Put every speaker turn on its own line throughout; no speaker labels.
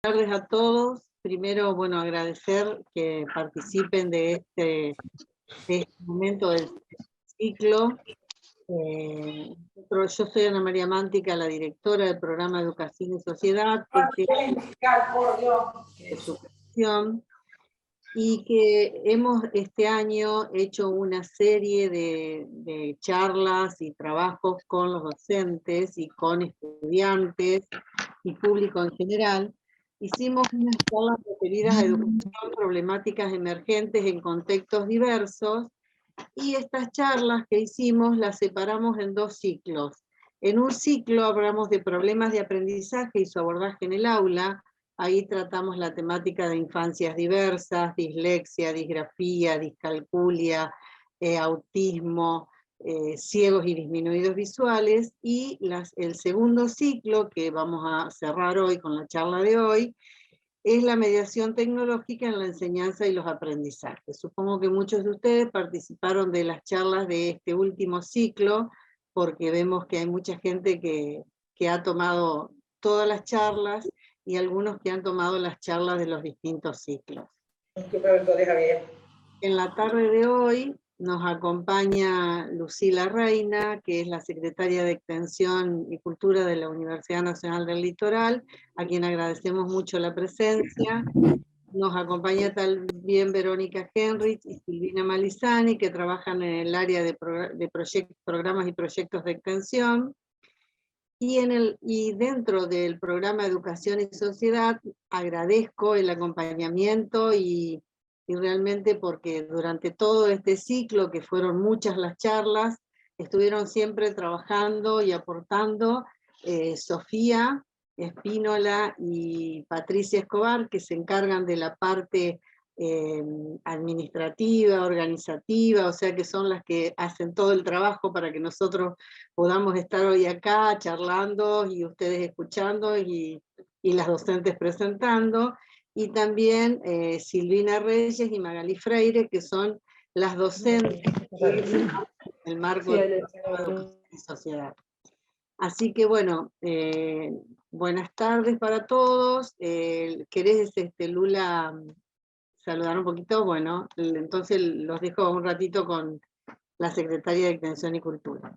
Buenas tardes a todos. Primero, bueno, agradecer que participen de este momento del ciclo. Yo soy Ana María Mántica, la directora del programa Educación y Sociedad, de su gestión, y que hemos este año hecho una serie de charlas y trabajos con los docentes y con estudiantes y público en general. Hicimos unas charlas referidas a educación, problemáticas emergentes en contextos diversos, y estas charlas que hicimos las separamos en dos ciclos. En un ciclo hablamos de problemas de aprendizaje y su abordaje en el aula. Ahí tratamos la temática de infancias diversas, dislexia, disgrafía, discalculia, autismo, ciegos y disminuidos visuales. Y el segundo ciclo, que vamos a cerrar hoy con la charla de hoy, es la mediación tecnológica en la enseñanza y los aprendizajes. Supongo que muchos de ustedes participaron de las charlas de este último ciclo, porque vemos que hay mucha gente que ha tomado todas las charlas y algunos que han tomado las charlas de los distintos ciclos. En la tarde de hoy nos acompaña Lucila Reina, que es la secretaria de Extensión y Cultura de la Universidad Nacional del Litoral, a quien agradecemos mucho la presencia. Nos acompaña también Verónica Henrich y Silvina Malizani, que trabajan en el área de programas y proyectos de extensión. Y dentro del programa Educación y Sociedad agradezco el acompañamiento y realmente porque durante todo este ciclo, que fueron muchas las charlas, estuvieron siempre trabajando y aportando Sofía Espínola y Patricia Escobar, que se encargan de la parte administrativa, organizativa, o sea que son las que hacen todo el trabajo para que nosotros podamos estar hoy acá charlando y ustedes escuchando y las docentes presentando. Y también Silvina Reyes y Magali Freire, que son las docentes en el marco de Educación y Sociedad. Así que bueno, buenas tardes para todos. ¿Querés, Lula, saludar un poquito? Bueno, entonces los dejo un ratito con la secretaria de Extensión y Cultura.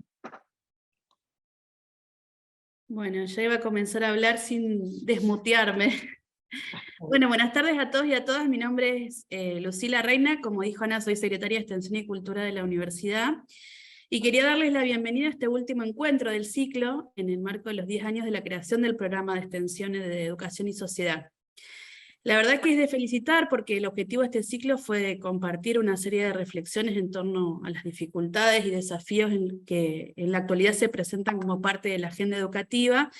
Bueno, ya iba a comenzar a hablar sin desmutearme. Bueno, buenas tardes a todos y a todas. Mi nombre es Lucila Reina. Como dijo Ana, soy secretaria de Extensión y Cultura de la universidad. Y quería darles la bienvenida a este último encuentro del ciclo, en el marco de los 10 años de la creación del programa de extensiones de Educación y Sociedad. La verdad que es de felicitar, porque el objetivo de este ciclo fue compartir una serie de reflexiones en torno a las dificultades y desafíos que en la actualidad se presentan como parte de la agenda educativa,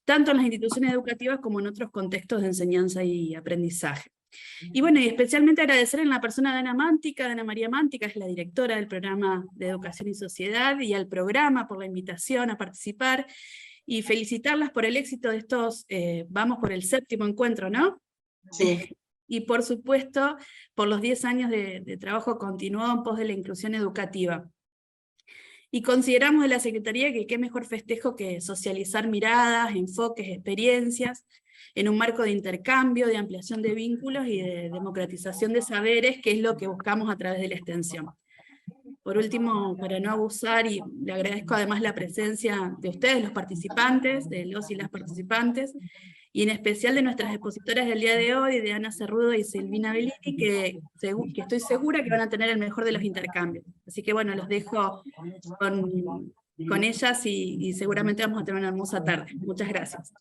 tanto en las instituciones educativas como en otros contextos de enseñanza y aprendizaje. Y bueno, y especialmente agradecer en la persona de Ana Mántica, de Ana María Mántica, es la directora del programa de Educación y Sociedad, y al programa por la invitación a participar, y felicitarlas por el éxito de estos, vamos por el 7º encuentro, ¿no?
Sí.
Y por supuesto, por los 10 años de trabajo continuado en pos de la inclusión educativa. Y consideramos de la Secretaría que qué mejor festejo que socializar miradas, enfoques, experiencias, en un marco de intercambio, de ampliación de vínculos y de democratización de saberes, que es lo que buscamos a través de la extensión. Por último, para no abusar, y le agradezco además la presencia de ustedes, los participantes, de los y las participantes, y en especial de nuestras expositoras del día de hoy, de Ana Cerrudo y Silvina Bellini, que estoy segura que van a tener el mejor de los intercambios. Así que bueno, los dejo con ellas y seguramente vamos a tener una hermosa tarde. Muchas gracias.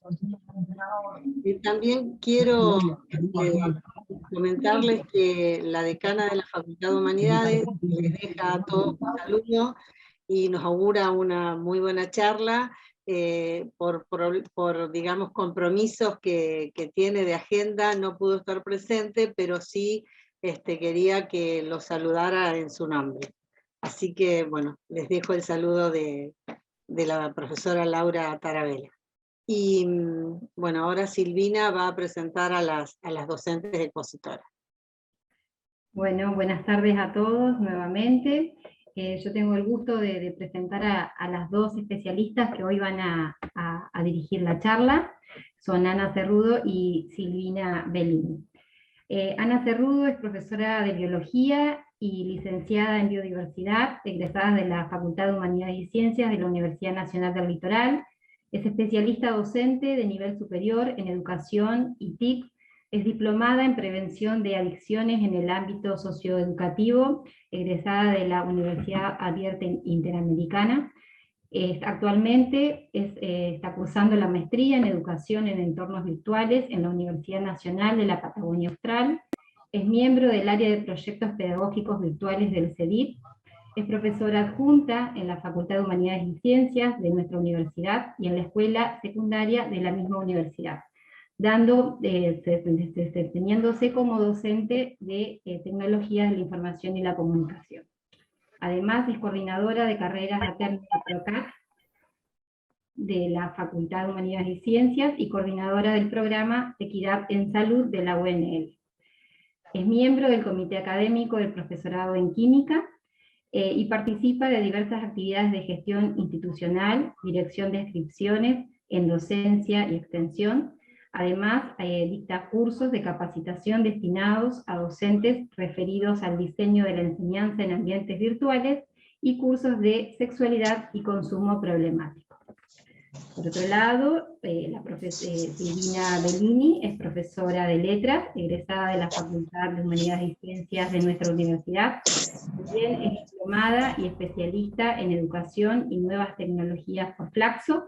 Y también quiero comentarles que la decana de la Facultad de Humanidades les deja a todos un saludo y nos augura una muy buena charla. Por digamos, compromisos que tiene de agenda, no pudo estar presente, pero sí quería que lo saludara en su nombre. Así que, bueno, les dejo el saludo de la profesora Laura Tarabella. Y, bueno, ahora Silvina va a presentar a las docentes expositoras.
Bueno, buenas tardes a todos nuevamente. Yo tengo el gusto de presentar a las dos especialistas que hoy van a dirigir la charla. Son Ana Cerrudo y Silvina Bellini. Ana Cerrudo es profesora de Biología y licenciada en Biodiversidad, egresada de la Facultad de Humanidades y Ciencias de la Universidad Nacional del Litoral. Es especialista docente de nivel superior en Educación y TIC. Es diplomada en Prevención de Adicciones en el ámbito socioeducativo, egresada de la Universidad Abierta Interamericana. Actualmente está cursando la maestría en Educación en Entornos Virtuales en la Universidad Nacional de la Patagonia Austral. Es miembro del área de Proyectos Pedagógicos Virtuales del CEDIP. Es profesora adjunta en la Facultad de Humanidades y Ciencias de nuestra universidad y en la escuela secundaria de la misma universidad, desempeñándose como docente de Tecnologías de la Información y la Comunicación. Además, es coordinadora de carreras de técnica PROCAC de la Facultad de Humanidades y Ciencias y coordinadora del programa Equidad en Salud de la UNL. Es miembro del Comité Académico del Profesorado en Química y participa de diversas actividades de gestión institucional, dirección de inscripciones en docencia y extensión. Además, dicta cursos de capacitación destinados a docentes referidos al diseño de la enseñanza en ambientes virtuales y cursos de sexualidad y consumo problemático. Por otro lado, la profesora Silvina Bellini es profesora de Letras, egresada de la Facultad de Humanidades y Ciencias de nuestra universidad. También es diplomada y especialista en Educación y Nuevas Tecnologías por Flaxo,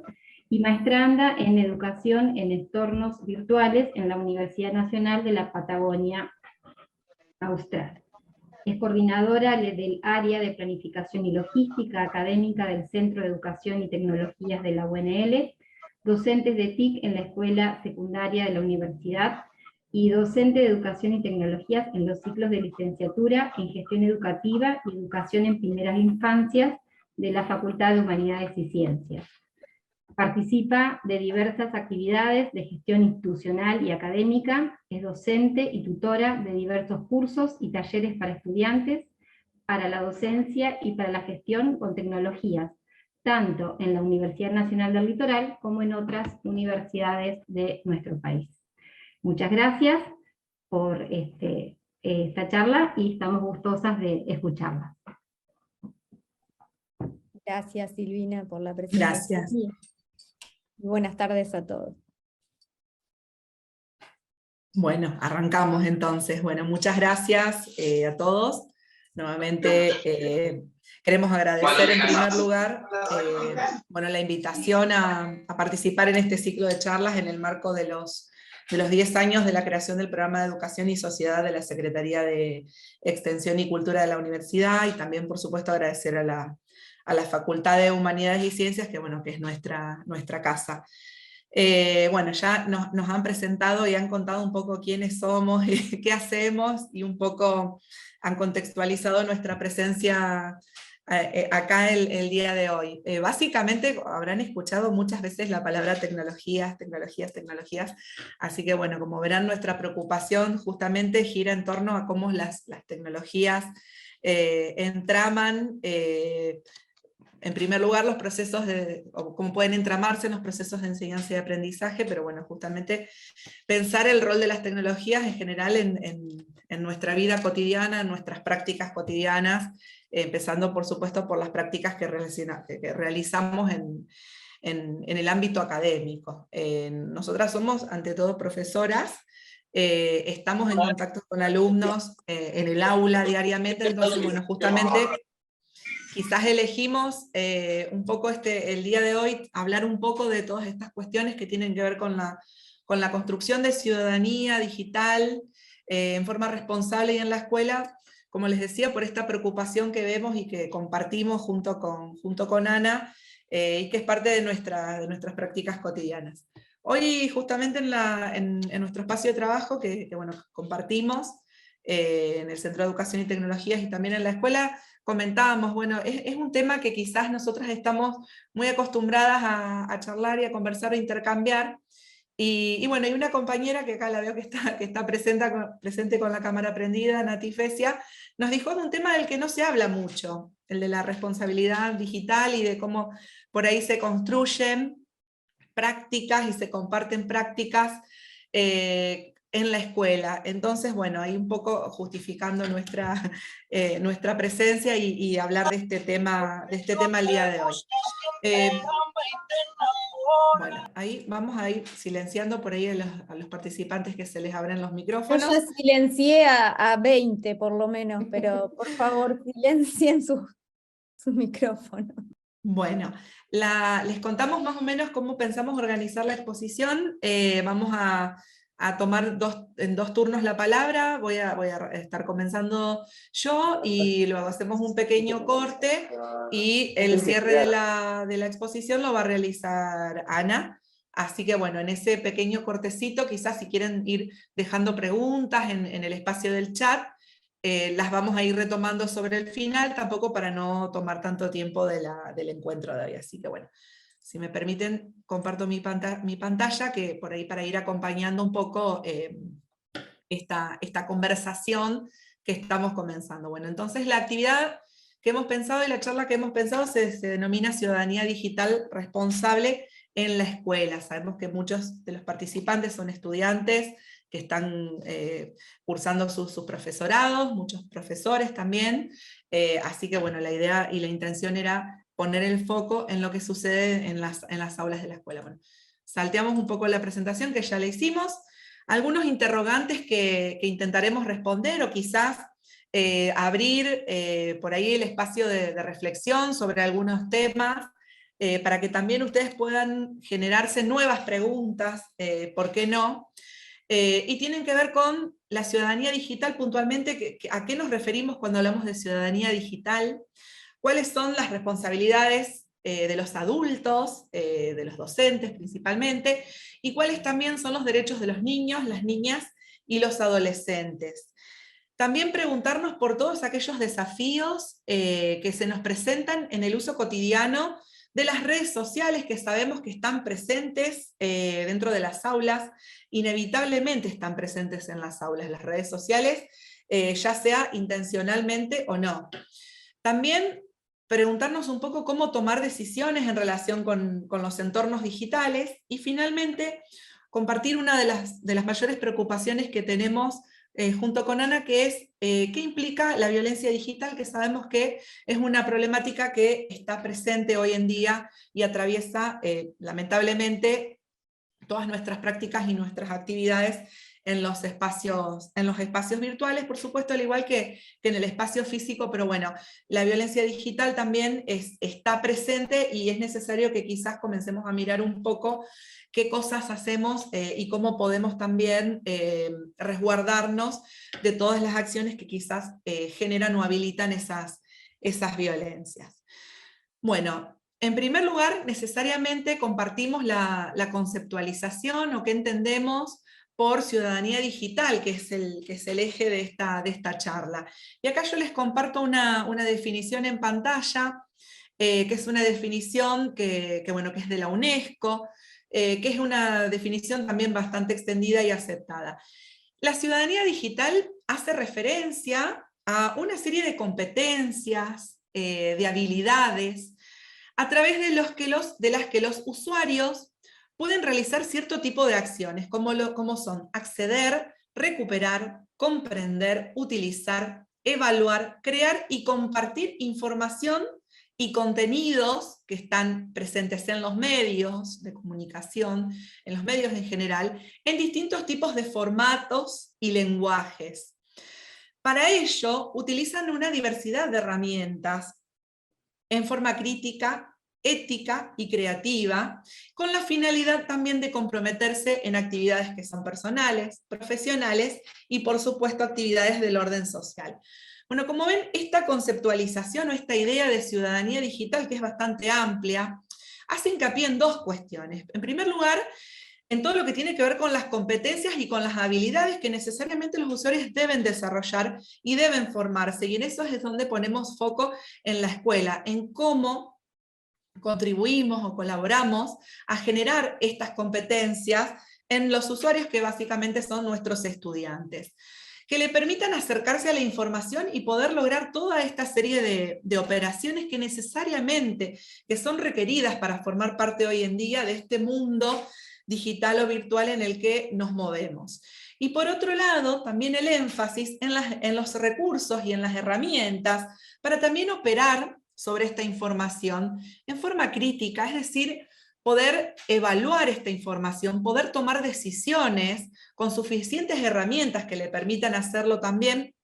y maestranda en Educación en Entornos Virtuales en la Universidad Nacional de la Patagonia Austral. Es coordinadora del área de Planificación y Logística Académica del Centro de Educación y Tecnologías de la UNL, docente de TIC en la Escuela Secundaria de la Universidad, y docente de Educación y Tecnologías en los ciclos de licenciatura en Gestión Educativa y Educación en Primeras Infancias de la Facultad de Humanidades y Ciencias. Participa de diversas actividades de gestión institucional y académica, es docente y tutora de diversos cursos y talleres para estudiantes, para la docencia y para la gestión con tecnologías, tanto en la Universidad Nacional del Litoral como en otras universidades de nuestro país. Muchas gracias por esta charla y estamos gustosas de escucharla.
Gracias, Silvina, por la presentación.
Gracias.
Buenas tardes a todos.
Bueno, arrancamos entonces. Bueno, muchas gracias a todos. Nuevamente queremos agradecer en primer lugar la invitación a participar en este ciclo de charlas en el marco de los 10 años de la creación del programa de Educación y Sociedad de la Secretaría de Extensión y Cultura de la Universidad, y también, por supuesto, agradecer a la Facultad de Humanidades y Ciencias, que es nuestra casa. Ya nos han presentado y han contado un poco quiénes somos, y qué hacemos, y un poco han contextualizado nuestra presencia acá el día de hoy. Básicamente habrán escuchado muchas veces la palabra tecnologías, así que bueno, como verán, nuestra preocupación justamente gira en torno a cómo las tecnologías entraman, en primer lugar, los procesos o cómo pueden entramarse en los procesos de enseñanza y aprendizaje, pero bueno, justamente pensar el rol de las tecnologías en general en nuestra vida cotidiana, en nuestras prácticas cotidianas, empezando por supuesto por las prácticas que realizamos en el ámbito académico. Nosotras somos ante todo profesoras, estamos en contacto con alumnos en el aula diariamente, entonces bueno, justamente quizás elegimos un poco el día de hoy hablar un poco de todas estas cuestiones que tienen que ver con la construcción de ciudadanía digital en forma responsable y en la escuela, como les decía, por esta preocupación que vemos y que compartimos junto con Ana, y que es parte de nuestras prácticas cotidianas. Hoy justamente en nuestro espacio de trabajo que compartimos en el Centro de Educación y Tecnologías y también en la escuela, comentábamos, es un tema que quizás nosotras estamos muy acostumbradas a charlar y a conversar e intercambiar, Y bueno, hay una compañera que acá la veo que está presente con la cámara prendida, Nati Fesia, nos dijo de un tema del que no se habla mucho, el de la responsabilidad digital y de cómo por ahí se construyen prácticas y se comparten prácticas en la escuela. Entonces, bueno, ahí un poco justificando nuestra presencia y hablar de este tema el día de hoy. Bueno, ahí vamos a ir silenciando por ahí a los participantes que se les abren los micrófonos.
Yo ya silencié a 20 por lo menos, pero por favor silencien su micrófono.
Bueno, les contamos más o menos cómo pensamos organizar la exposición. Vamos a tomar en dos turnos la palabra, voy a estar comenzando yo y luego hacemos un pequeño corte y el cierre de la exposición lo va a realizar Ana. Así que bueno, en ese pequeño cortecito, quizás si quieren ir dejando preguntas en el espacio del chat, las vamos a ir retomando sobre el final, tampoco para no tomar tanto tiempo del encuentro de hoy. Así que bueno, si me permiten, comparto mi pantalla, que por ahí para ir acompañando un poco esta conversación que estamos comenzando. Bueno, entonces la actividad que hemos pensado y la charla que hemos pensado se denomina Ciudadanía Digital Responsable en la Escuela. Sabemos que muchos de los participantes son estudiantes que están cursando sus profesorados, muchos profesores también, así que bueno, la idea y la intención era poner el foco en lo que sucede en las aulas de la escuela. Bueno, salteamos un poco la presentación que ya la hicimos, algunos interrogantes que intentaremos responder, o quizás abrir por ahí el espacio de reflexión sobre algunos temas, para que también ustedes puedan generarse nuevas preguntas, ¿por qué no? Y tienen que ver con la ciudadanía digital puntualmente. ¿A qué nos referimos cuando hablamos de ciudadanía digital? ¿Cuáles son las responsabilidades de los adultos, de los docentes principalmente? Y cuáles también son los derechos de los niños, las niñas y los adolescentes. También preguntarnos por todos aquellos desafíos que se nos presentan en el uso cotidiano de las redes sociales, que sabemos que están presentes dentro de las aulas, inevitablemente están presentes en las aulas, las redes sociales, ya sea intencionalmente o no. También preguntarnos un poco cómo tomar decisiones en relación con los entornos digitales, y finalmente compartir una de las mayores preocupaciones que tenemos junto con Ana, que es qué implica la violencia digital, que sabemos que es una problemática que está presente hoy en día y atraviesa lamentablemente todas nuestras prácticas y nuestras actividades en los espacios virtuales, por supuesto, al igual que en el espacio físico, pero bueno, la violencia digital también está presente, y es necesario que quizás comencemos a mirar un poco qué cosas hacemos y cómo podemos también resguardarnos de todas las acciones que quizás generan o habilitan esas violencias. Bueno, en primer lugar, necesariamente compartimos la conceptualización, o qué entendemos por ciudadanía digital, que es el eje de esta charla. Y acá yo les comparto una definición en pantalla, que es una definición que es de la UNESCO, que es una definición también bastante extendida y aceptada. La ciudadanía digital hace referencia a una serie de competencias, de habilidades, a través de las que los usuarios pueden realizar cierto tipo de acciones, como son acceder, recuperar, comprender, utilizar, evaluar, crear y compartir información y contenidos que están presentes en los medios de comunicación, en los medios en general, en distintos tipos de formatos y lenguajes. Para ello, utilizan una diversidad de herramientas en forma crítica, ética y creativa, con la finalidad también de comprometerse en actividades que son personales, profesionales y por supuesto actividades del orden social. Bueno, como ven, esta conceptualización o esta idea de ciudadanía digital, que es bastante amplia, hace hincapié en dos cuestiones. En primer lugar, en todo lo que tiene que ver con las competencias y con las habilidades que necesariamente los usuarios deben desarrollar y deben formarse, y en eso es donde ponemos foco en la escuela, en cómo contribuimos o colaboramos a generar estas competencias en los usuarios que básicamente son nuestros estudiantes, que le permitan acercarse a la información y poder lograr toda esta serie de operaciones que necesariamente que son requeridas para formar parte hoy en día de este mundo digital o virtual en el que nos movemos. Y por otro lado, también el énfasis en los recursos y en las herramientas para también operar sobre esta información en forma crítica, es decir, poder evaluar esta información, poder tomar decisiones con suficientes herramientas que le permitan hacerlo también,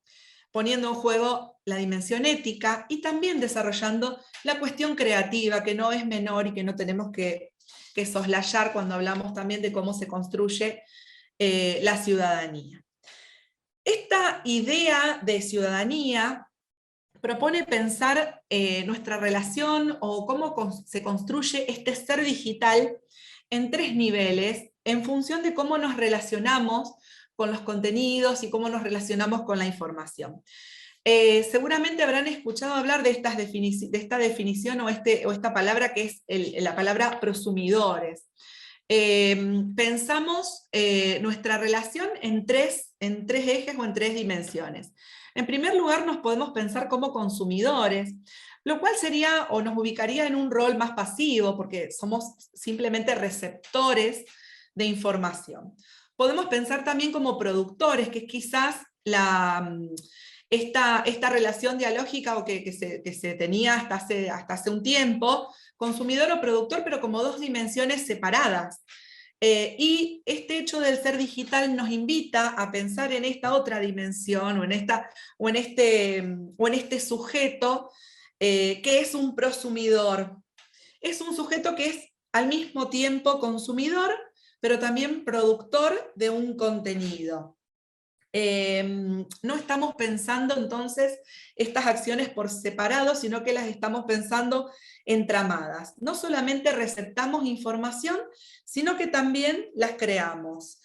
poniendo en juego la dimensión ética y también desarrollando la cuestión creativa, que no es menor y que no tenemos que soslayar cuando hablamos también de cómo se construye la ciudadanía. Esta idea de ciudadanía propone pensar nuestra relación o cómo se construye este ser digital en 3 niveles, en función de cómo nos relacionamos con los contenidos y cómo nos relacionamos con la información. Seguramente habrán escuchado hablar de esta definición o esta palabra que es la palabra prosumidores. Pensamos nuestra relación en tres ejes o en 3 dimensiones. En primer lugar, nos podemos pensar como consumidores, lo cual sería o nos ubicaría en un rol más pasivo, porque somos simplemente receptores de información. Podemos pensar también como productores, que es quizás esta relación dialógica o que se tenía hasta hace un tiempo, consumidor o productor, pero como 2 dimensiones separadas. Y este hecho del ser digital nos invita a pensar en esta otra dimensión, o en este sujeto que es un prosumidor. Es un sujeto que es al mismo tiempo consumidor, pero también productor de un contenido. No estamos pensando entonces estas acciones por separado, sino que las estamos pensando entramadas. No solamente receptamos información, sino que también las creamos.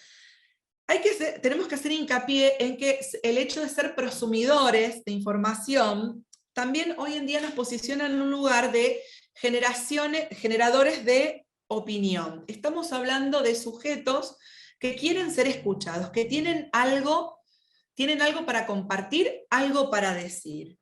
Tenemos que hacer hincapié en que el hecho de ser prosumidores de información también hoy en día nos posiciona en un lugar de generadores de opinión. Estamos hablando de sujetos que quieren ser escuchados, que tienen algo para compartir, algo para decir.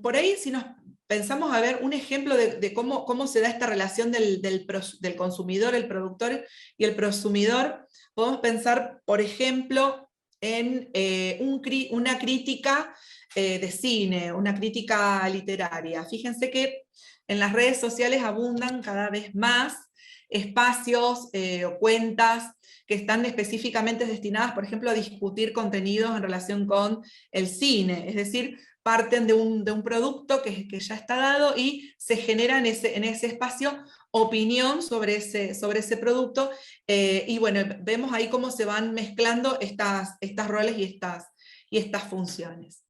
Por ahí, si nos pensamos a ver un ejemplo de cómo se da esta relación del consumidor, el productor y el prosumidor, podemos pensar, por ejemplo, en una crítica de cine, una crítica literaria. Fíjense que en las redes sociales abundan cada vez más espacios o cuentas que están específicamente destinadas, por ejemplo, a discutir contenidos en relación con el cine, es decir, parten de un producto que ya está dado y se genera en ese espacio opinión sobre ese producto, y bueno, vemos ahí cómo se van mezclando estas roles y estas funciones.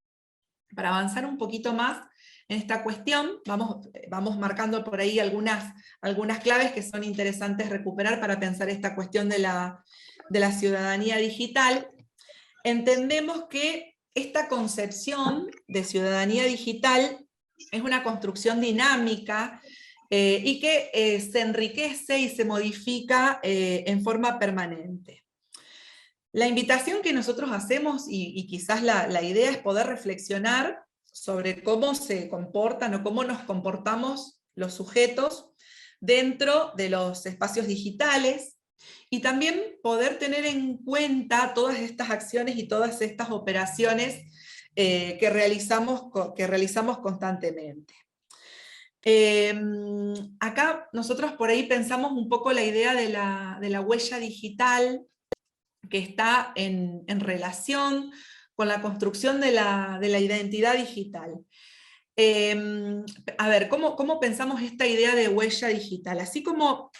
Para avanzar un poquito más en esta cuestión, vamos marcando por ahí algunas claves que son interesantes recuperar para pensar esta cuestión de la ciudadanía digital. Entendemos que esta concepción de ciudadanía digital es una construcción dinámica y que se enriquece y se modifica en forma permanente. La invitación que nosotros hacemos, y quizás la idea es poder reflexionar sobre cómo se comportan o cómo nos comportamos los sujetos dentro de los espacios digitales, y también poder tener en cuenta todas estas acciones y todas estas operaciones que realizamos constantemente. Acá nosotros por ahí pensamos un poco la idea de la huella digital, que está en relación con la construcción de la identidad digital. A ver, ¿cómo pensamos esta idea de huella digital? Así como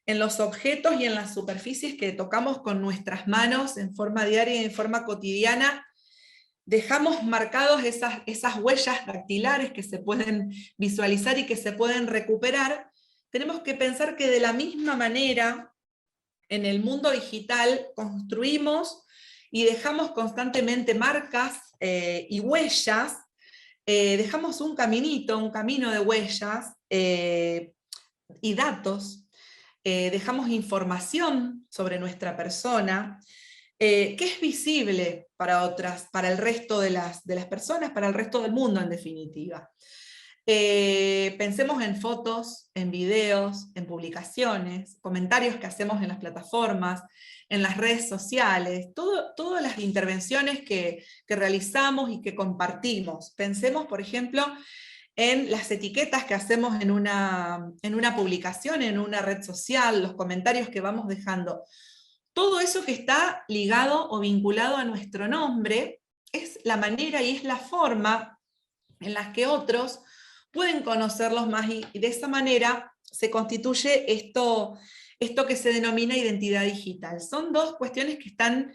en los objetos y en las superficies que tocamos con nuestras manos en forma diaria y en forma cotidiana, dejamos marcados esas huellas dactilares que se pueden visualizar y que se pueden recuperar. Tenemos que pensar que de la misma manera, en el mundo digital construimos y dejamos constantemente marcas y huellas, dejamos un camino de huellas y datos. dejamos información sobre nuestra persona, que es visible para otras, para el resto de las personas, para el resto del mundo en definitiva. Pensemos en fotos, en videos, en publicaciones, comentarios que hacemos en las plataformas, en las redes sociales, todas las intervenciones que realizamos y que compartimos. Pensemos, por ejemplo, en las etiquetas que hacemos en una publicación, en una red social, los comentarios que vamos dejando. Todo eso que está ligado o vinculado a nuestro nombre es la manera y es la forma en la que otros pueden conocerlos más, y de esa manera se constituye esto que se denomina identidad digital. Son dos cuestiones que están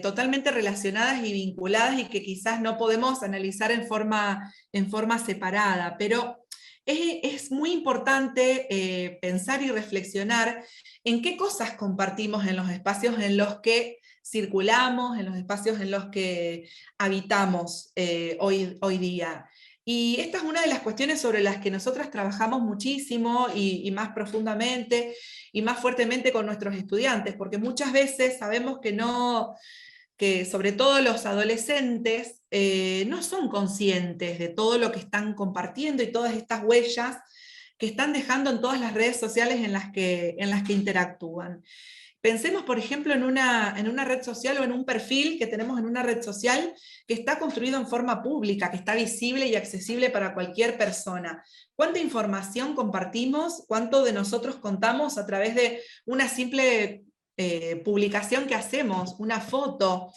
totalmente relacionadas y vinculadas, y que quizás no podemos analizar en forma separada, pero es muy importante pensar y reflexionar en qué cosas compartimos en los espacios en los que circulamos, en los espacios en los que habitamos hoy día. Y esta es una de las cuestiones sobre las que nosotras trabajamos muchísimo y más profundamente y más fuertemente con nuestros estudiantes, porque muchas veces sabemos que sobre todo los adolescentes no son conscientes de todo lo que están compartiendo y todas estas huellas que están dejando en todas las redes sociales en las que interactúan. Pensemos, por ejemplo, en una red social o en un perfil que tenemos en una red social que está construido en forma pública, que está visible y accesible para cualquier persona. ¿Cuánta información compartimos? ¿Cuánto de nosotros contamos a través de una simple publicación que hacemos? Una foto,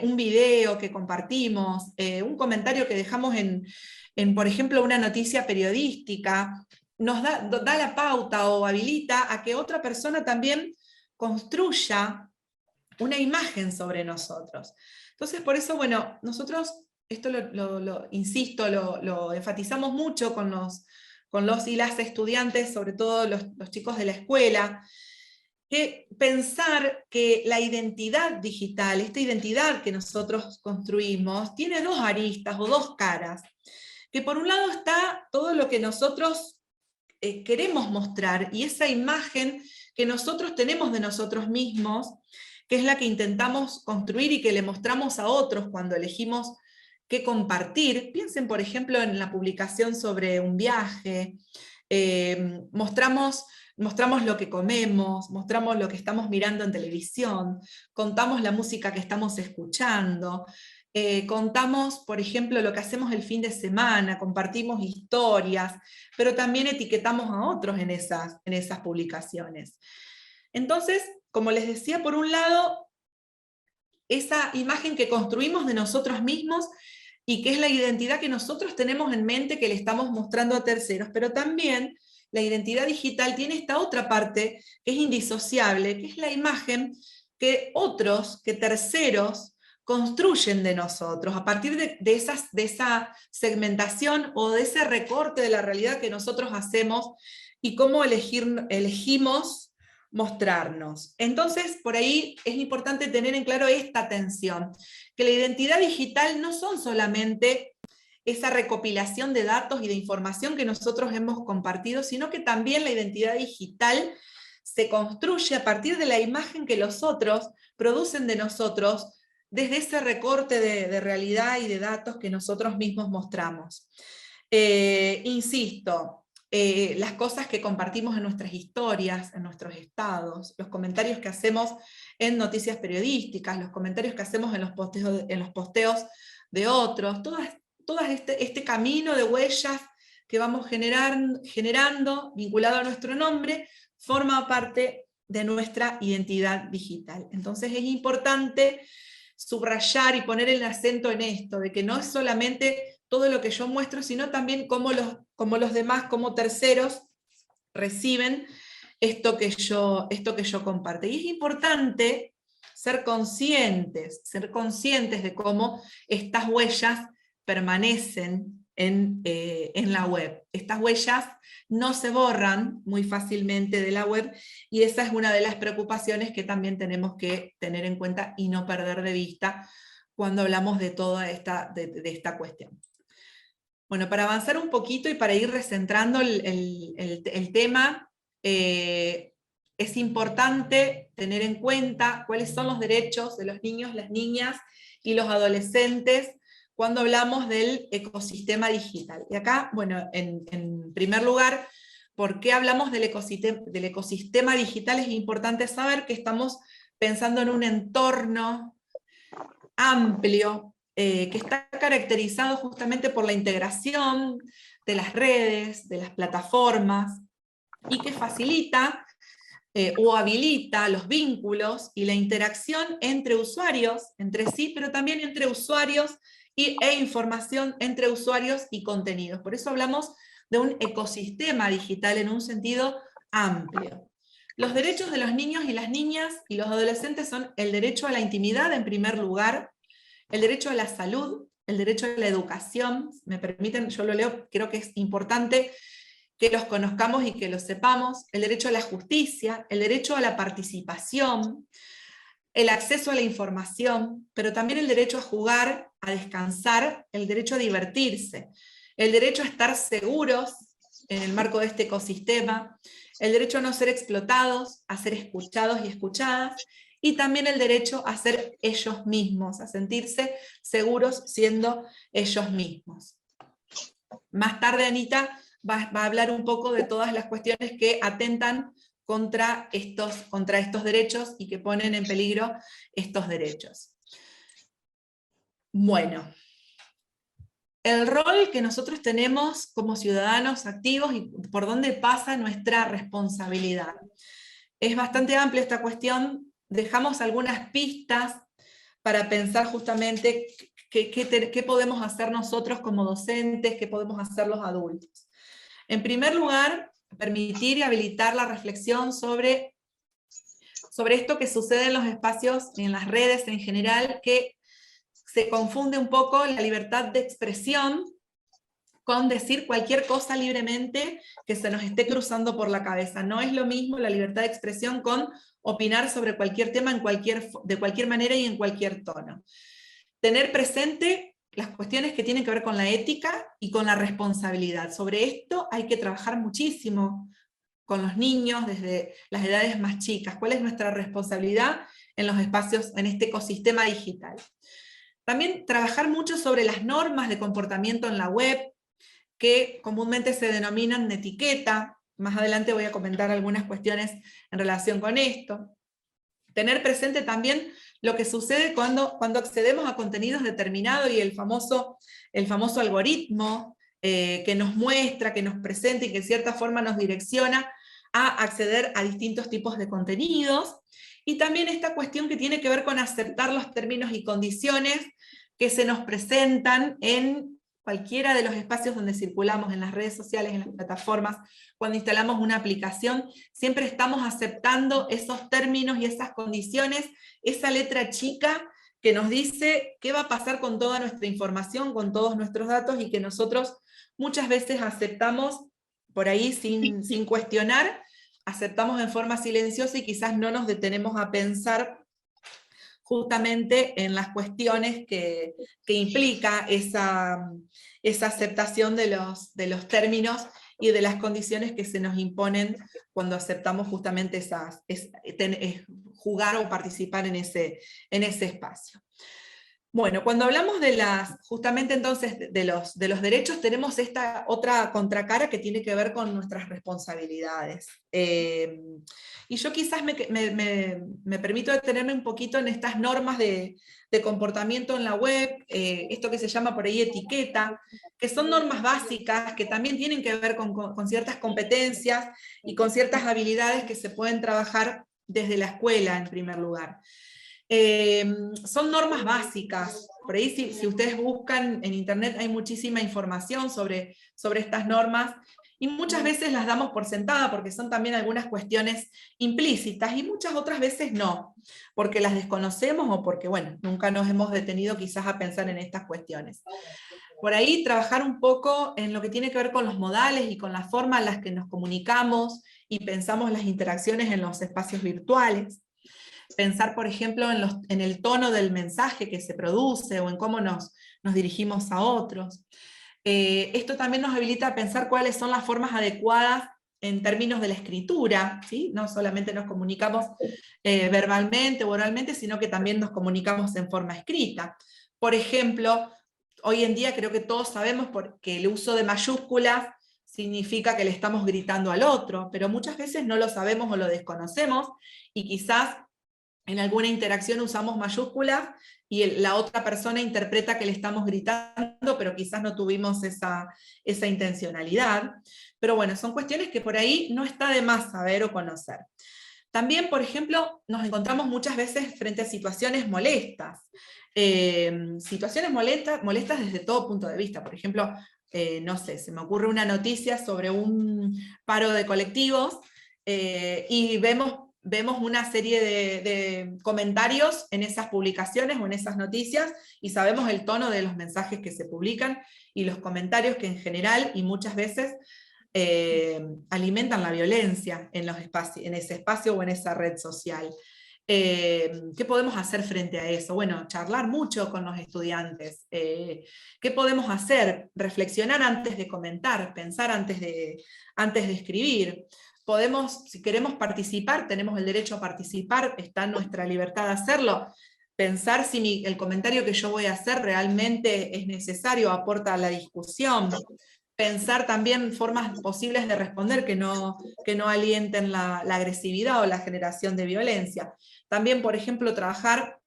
un video que compartimos, un comentario que dejamos en, por ejemplo, una noticia periodística, nos da la pauta o habilita a que otra persona también construya una imagen sobre nosotros. Entonces, por eso, bueno, nosotros, esto insisto, lo enfatizamos mucho con los y las estudiantes, sobre todo los chicos de la escuela, que pensar que la identidad digital, esta identidad que nosotros construimos, tiene dos aristas o dos caras. Que por un lado está todo lo que nosotros queremos mostrar, y esa imagen que nosotros tenemos de nosotros mismos, que es la que intentamos construir y que le mostramos a otros cuando elegimos qué compartir. Piensen, por ejemplo, en la publicación sobre un viaje, mostramos lo que comemos, mostramos lo que estamos mirando en televisión, contamos la música que estamos escuchando, contamos, por ejemplo, lo que hacemos el fin de semana, compartimos historias, pero también etiquetamos a otros en esas publicaciones. Entonces, como les decía, por un lado, esa imagen que construimos de nosotros mismos y que es la identidad que nosotros tenemos en mente, que le estamos mostrando a terceros, pero también la identidad digital tiene esta otra parte que es indisociable, que es la imagen que terceros construyen de nosotros, a partir de esa segmentación o de ese recorte de la realidad que nosotros hacemos y cómo elegimos mostrarnos. Entonces, por ahí es importante tener en claro esta tensión, que la identidad digital no son solamente esa recopilación de datos y de información que nosotros hemos compartido, sino que también la identidad digital se construye a partir de la imagen que los otros producen de nosotros, desde ese recorte de realidad y de datos que nosotros mismos mostramos. Insisto, las cosas que compartimos en nuestras historias, en nuestros estados, los comentarios que hacemos en noticias periodísticas, los comentarios que hacemos en los posteos de otros, todo este camino de huellas que vamos generando vinculado a nuestro nombre, forma parte de nuestra identidad digital. Entonces es importante subrayar y poner el acento en esto, de que no es solamente todo lo que yo muestro, sino también cómo los demás, como terceros, reciben esto que yo comparto. Y es importante ser conscientes de cómo estas huellas permanecen en la web. Estas huellas no se borran muy fácilmente de la web, y esa es una de las preocupaciones que también tenemos que tener en cuenta y no perder de vista cuando hablamos de toda esta cuestión. Bueno, para avanzar un poquito y para ir recentrando el tema, es importante tener en cuenta cuáles son los derechos de los niños, las niñas y los adolescentes cuando hablamos del ecosistema digital. Y acá, bueno, en primer lugar, ¿por qué hablamos del ecosistema digital? Es importante saber que estamos pensando en un entorno amplio, que está caracterizado justamente por la integración de las redes, de las plataformas, y que facilita o habilita los vínculos y la interacción entre usuarios, entre sí, pero también entre usuarios e información entre usuarios y contenidos. Por eso hablamos de un ecosistema digital en un sentido amplio. Los derechos de los niños y las niñas y los adolescentes son el derecho a la intimidad en primer lugar, el derecho a la salud, el derecho a la educación. Me permiten, yo lo leo, creo que es importante que los conozcamos y que los sepamos, el derecho a la justicia, el derecho a la participación, el acceso a la información, pero también el derecho a jugar, a descansar, el derecho a divertirse, el derecho a estar seguros en el marco de este ecosistema, el derecho a no ser explotados, a ser escuchados y escuchadas, y también el derecho a ser ellos mismos, a sentirse seguros siendo ellos mismos. Más tarde Anita va a hablar un poco de todas las cuestiones que atentan contra estos derechos y que ponen en peligro estos derechos. Bueno, el rol que nosotros tenemos como ciudadanos activos y por dónde pasa nuestra responsabilidad. Es bastante amplia esta cuestión, dejamos algunas pistas para pensar justamente qué podemos hacer nosotros como docentes, qué podemos hacer los adultos. En primer lugar, permitir y habilitar la reflexión sobre esto que sucede en los espacios y en las redes en general, que se confunde un poco la libertad de expresión con decir cualquier cosa libremente que se nos esté cruzando por la cabeza. No es lo mismo la libertad de expresión con opinar sobre cualquier tema de cualquier manera y en cualquier tono. Tener presente las cuestiones que tienen que ver con la ética y con la responsabilidad. Sobre esto hay que trabajar muchísimo con los niños desde las edades más chicas. ¿Cuál es nuestra responsabilidad en los espacios, en este ecosistema digital? También trabajar mucho sobre las normas de comportamiento en la web, que comúnmente se denominan etiqueta. Más adelante voy a comentar algunas cuestiones en relación con esto. Tener presente también lo que sucede cuando accedemos a contenidos determinados y el famoso algoritmo que nos muestra, que nos presenta y que en cierta forma nos direcciona a acceder a distintos tipos de contenidos. Y también esta cuestión que tiene que ver con aceptar los términos y condiciones que se nos presentan en cualquiera de los espacios donde circulamos, en las redes sociales, en las plataformas, cuando instalamos una aplicación, siempre estamos aceptando esos términos y esas condiciones, esa letra chica que nos dice qué va a pasar con toda nuestra información, con todos nuestros datos, y que nosotros muchas veces aceptamos por ahí sin cuestionar, aceptamos en forma silenciosa y quizás no nos detenemos a pensar justamente en las cuestiones que implica esa aceptación de los términos y de las condiciones que se nos imponen cuando aceptamos justamente jugar o participar en ese espacio. Bueno, cuando hablamos justamente entonces de los derechos, tenemos esta otra contracara que tiene que ver con nuestras responsabilidades. Y yo quizás me permito detenerme un poquito en estas normas de comportamiento en la web, esto que se llama por ahí etiqueta, que son normas básicas que también tienen que ver con ciertas competencias y con ciertas habilidades que se pueden trabajar desde la escuela en primer lugar. Son normas básicas, por ahí si ustedes buscan en internet hay muchísima información sobre estas normas, y muchas veces las damos por sentada porque son también algunas cuestiones implícitas, y muchas otras veces no, porque las desconocemos o porque, bueno, nunca nos hemos detenido quizás a pensar en estas cuestiones. Por ahí trabajar un poco en lo que tiene que ver con los modales y con la forma en la que nos comunicamos y pensamos las interacciones en los espacios virtuales. Pensar, por ejemplo, en el tono del mensaje que se produce o en cómo nos dirigimos a otros. Esto también nos habilita a pensar cuáles son las formas adecuadas en términos de la escritura, ¿sí? No solamente nos comunicamos verbalmente o oralmente, sino que también nos comunicamos en forma escrita. Por ejemplo, hoy en día creo que todos sabemos que el uso de mayúsculas significa que le estamos gritando al otro, pero muchas veces no lo sabemos o lo desconocemos, y quizás en alguna interacción usamos mayúsculas y la otra persona interpreta que le estamos gritando, pero quizás no tuvimos esa intencionalidad. Pero bueno, son cuestiones que por ahí no está de más saber o conocer. También, por ejemplo, nos encontramos muchas veces frente a situaciones molestas. Situaciones molestas desde todo punto de vista. Por ejemplo, no sé, se me ocurre una noticia sobre un paro de colectivos y vemos una serie de comentarios en esas publicaciones o en esas noticias, y sabemos el tono de los mensajes que se publican y los comentarios que en general y muchas veces alimentan la violencia en ese espacio o en esa red social. ¿Qué podemos hacer frente a eso? Bueno, charlar mucho con los estudiantes. ¿Qué podemos hacer? Reflexionar antes de comentar, pensar antes de escribir. Si queremos participar, tenemos el derecho a participar, está en nuestra libertad de hacerlo. Pensar si el comentario que yo voy a hacer realmente es necesario, aporta a la discusión. Pensar también formas posibles de responder que no alienten la agresividad o la generación de violencia. También, por ejemplo, trabajar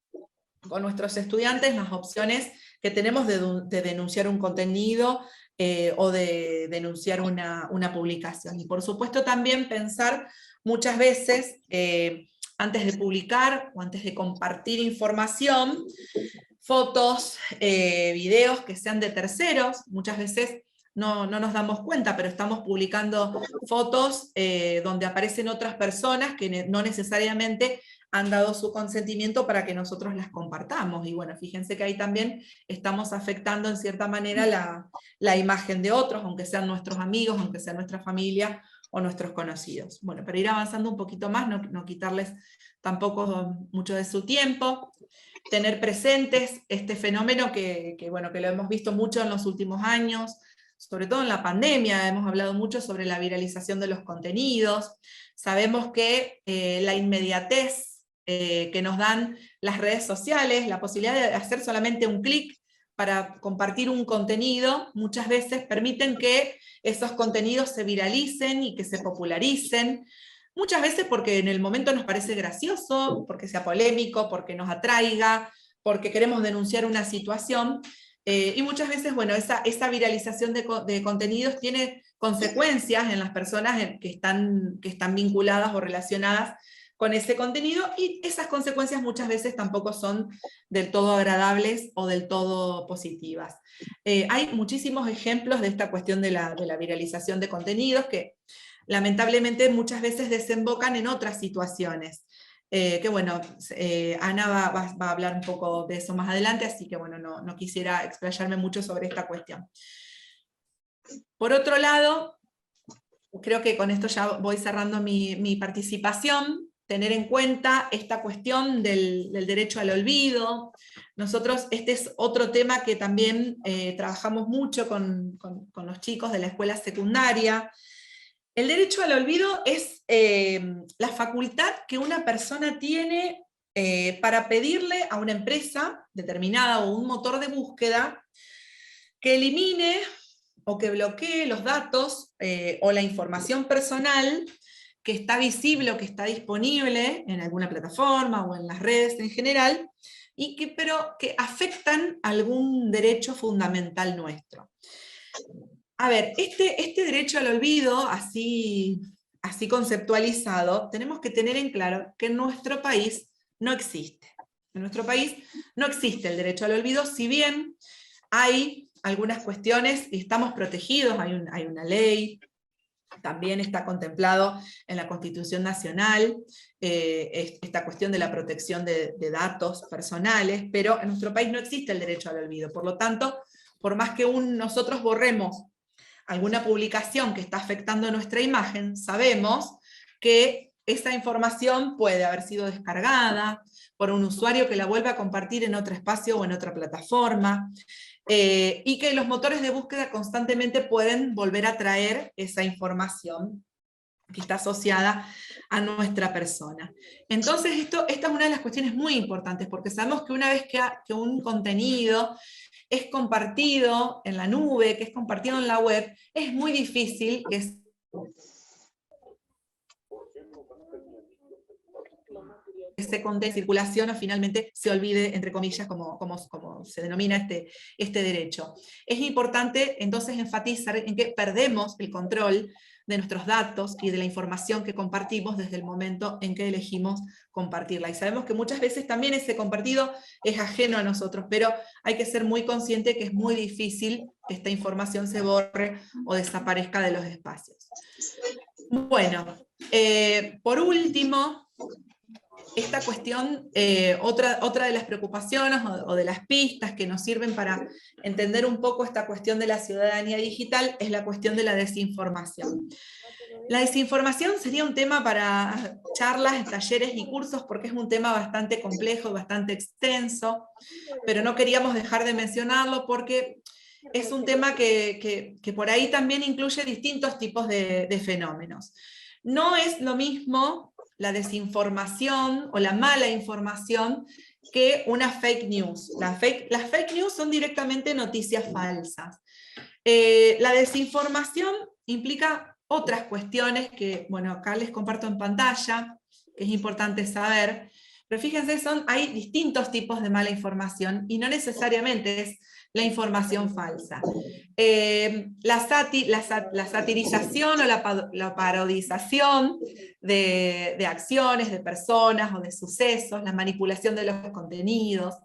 con nuestros estudiantes las opciones que tenemos de denunciar un contenido o de denunciar una publicación. Y por supuesto también pensar muchas veces, antes de publicar o antes de compartir información, fotos, videos que sean de terceros. Muchas veces no nos damos cuenta, pero estamos publicando fotos donde aparecen otras personas que no necesariamente han dado su consentimiento para que nosotros las compartamos. Y bueno, fíjense que ahí también estamos afectando en cierta manera la imagen de otros, aunque sean nuestros amigos, aunque sea nuestra familia o nuestros conocidos. Bueno, para ir avanzando un poquito más, no quitarles tampoco mucho de su tiempo, tener presentes este fenómeno que lo hemos visto mucho en los últimos años, sobre todo en la pandemia. Hemos hablado mucho sobre la viralización de los contenidos. Sabemos que la inmediatez que nos dan las redes sociales, la posibilidad de hacer solamente un clic para compartir un contenido, muchas veces permiten que esos contenidos se viralicen y que se popularicen, muchas veces porque en el momento nos parece gracioso, porque sea polémico, porque nos atraiga, porque queremos denunciar una situación, y muchas veces, bueno, esa viralización de contenidos tiene consecuencias en las personas que están vinculadas o relacionadas con ese contenido, y esas consecuencias muchas veces tampoco son del todo agradables o del todo positivas. Hay muchísimos ejemplos de esta cuestión de la viralización de contenidos que lamentablemente muchas veces desembocan en otras situaciones. Que bueno, Ana va a hablar un poco de eso más adelante, así que bueno, no quisiera explayarme mucho sobre esta cuestión. Por otro lado, creo que con esto ya voy cerrando mi participación. Tener en cuenta esta cuestión del derecho al olvido. Nosotros, este es otro tema que también trabajamos mucho con los chicos de la escuela secundaria. El derecho al olvido es la facultad que una persona tiene para pedirle a una empresa determinada o un motor de búsqueda que elimine o que bloquee los datos o la información personal que está visible o que está disponible en alguna plataforma o en las redes en general, pero que afectan algún derecho fundamental nuestro. A ver, este derecho al olvido, así conceptualizado, tenemos que tener en claro que en nuestro país no existe. En nuestro país no existe el derecho al olvido, si bien hay algunas cuestiones y estamos protegidos, hay una ley, también está contemplado en la Constitución Nacional esta cuestión de la protección de datos personales, pero en nuestro país no existe el derecho al olvido. Por lo tanto, por más que nosotros borremos alguna publicación que está afectando nuestra imagen, sabemos que esa información puede haber sido descargada por un usuario que la vuelve a compartir en otro espacio o en otra plataforma, y que los motores de búsqueda constantemente pueden volver a traer esa información que está asociada a nuestra persona. Entonces esta es una de las cuestiones muy importantes, porque sabemos que una vez que un contenido es compartido en la nube, que es compartido en la web, es muy difícil que ese contenido de circulación o finalmente se olvide, entre comillas, como se denomina este derecho. Es importante entonces enfatizar en que perdemos el control de nuestros datos y de la información que compartimos desde el momento en que elegimos compartirla. Y sabemos que muchas veces también ese compartido es ajeno a nosotros, pero hay que ser muy consciente que es muy difícil que esta información se borre o desaparezca de los espacios. Bueno, por último, esta cuestión, otra de las preocupaciones o de las pistas que nos sirven para entender un poco esta cuestión de la ciudadanía digital es la cuestión de la desinformación. La desinformación sería un tema para charlas, talleres y cursos porque es un tema bastante complejo, bastante extenso, pero no queríamos dejar de mencionarlo porque es un tema que por ahí también incluye distintos tipos de fenómenos. No es lo mismo la desinformación o la mala información que una fake news. Las fake news son directamente noticias falsas. La desinformación implica otras cuestiones que, bueno, acá les comparto en pantalla, que es importante saber, pero fíjense, hay distintos tipos de mala información y no necesariamente es la información falsa. La satirización o la parodización de acciones, de personas o de sucesos, la manipulación de los contenidos,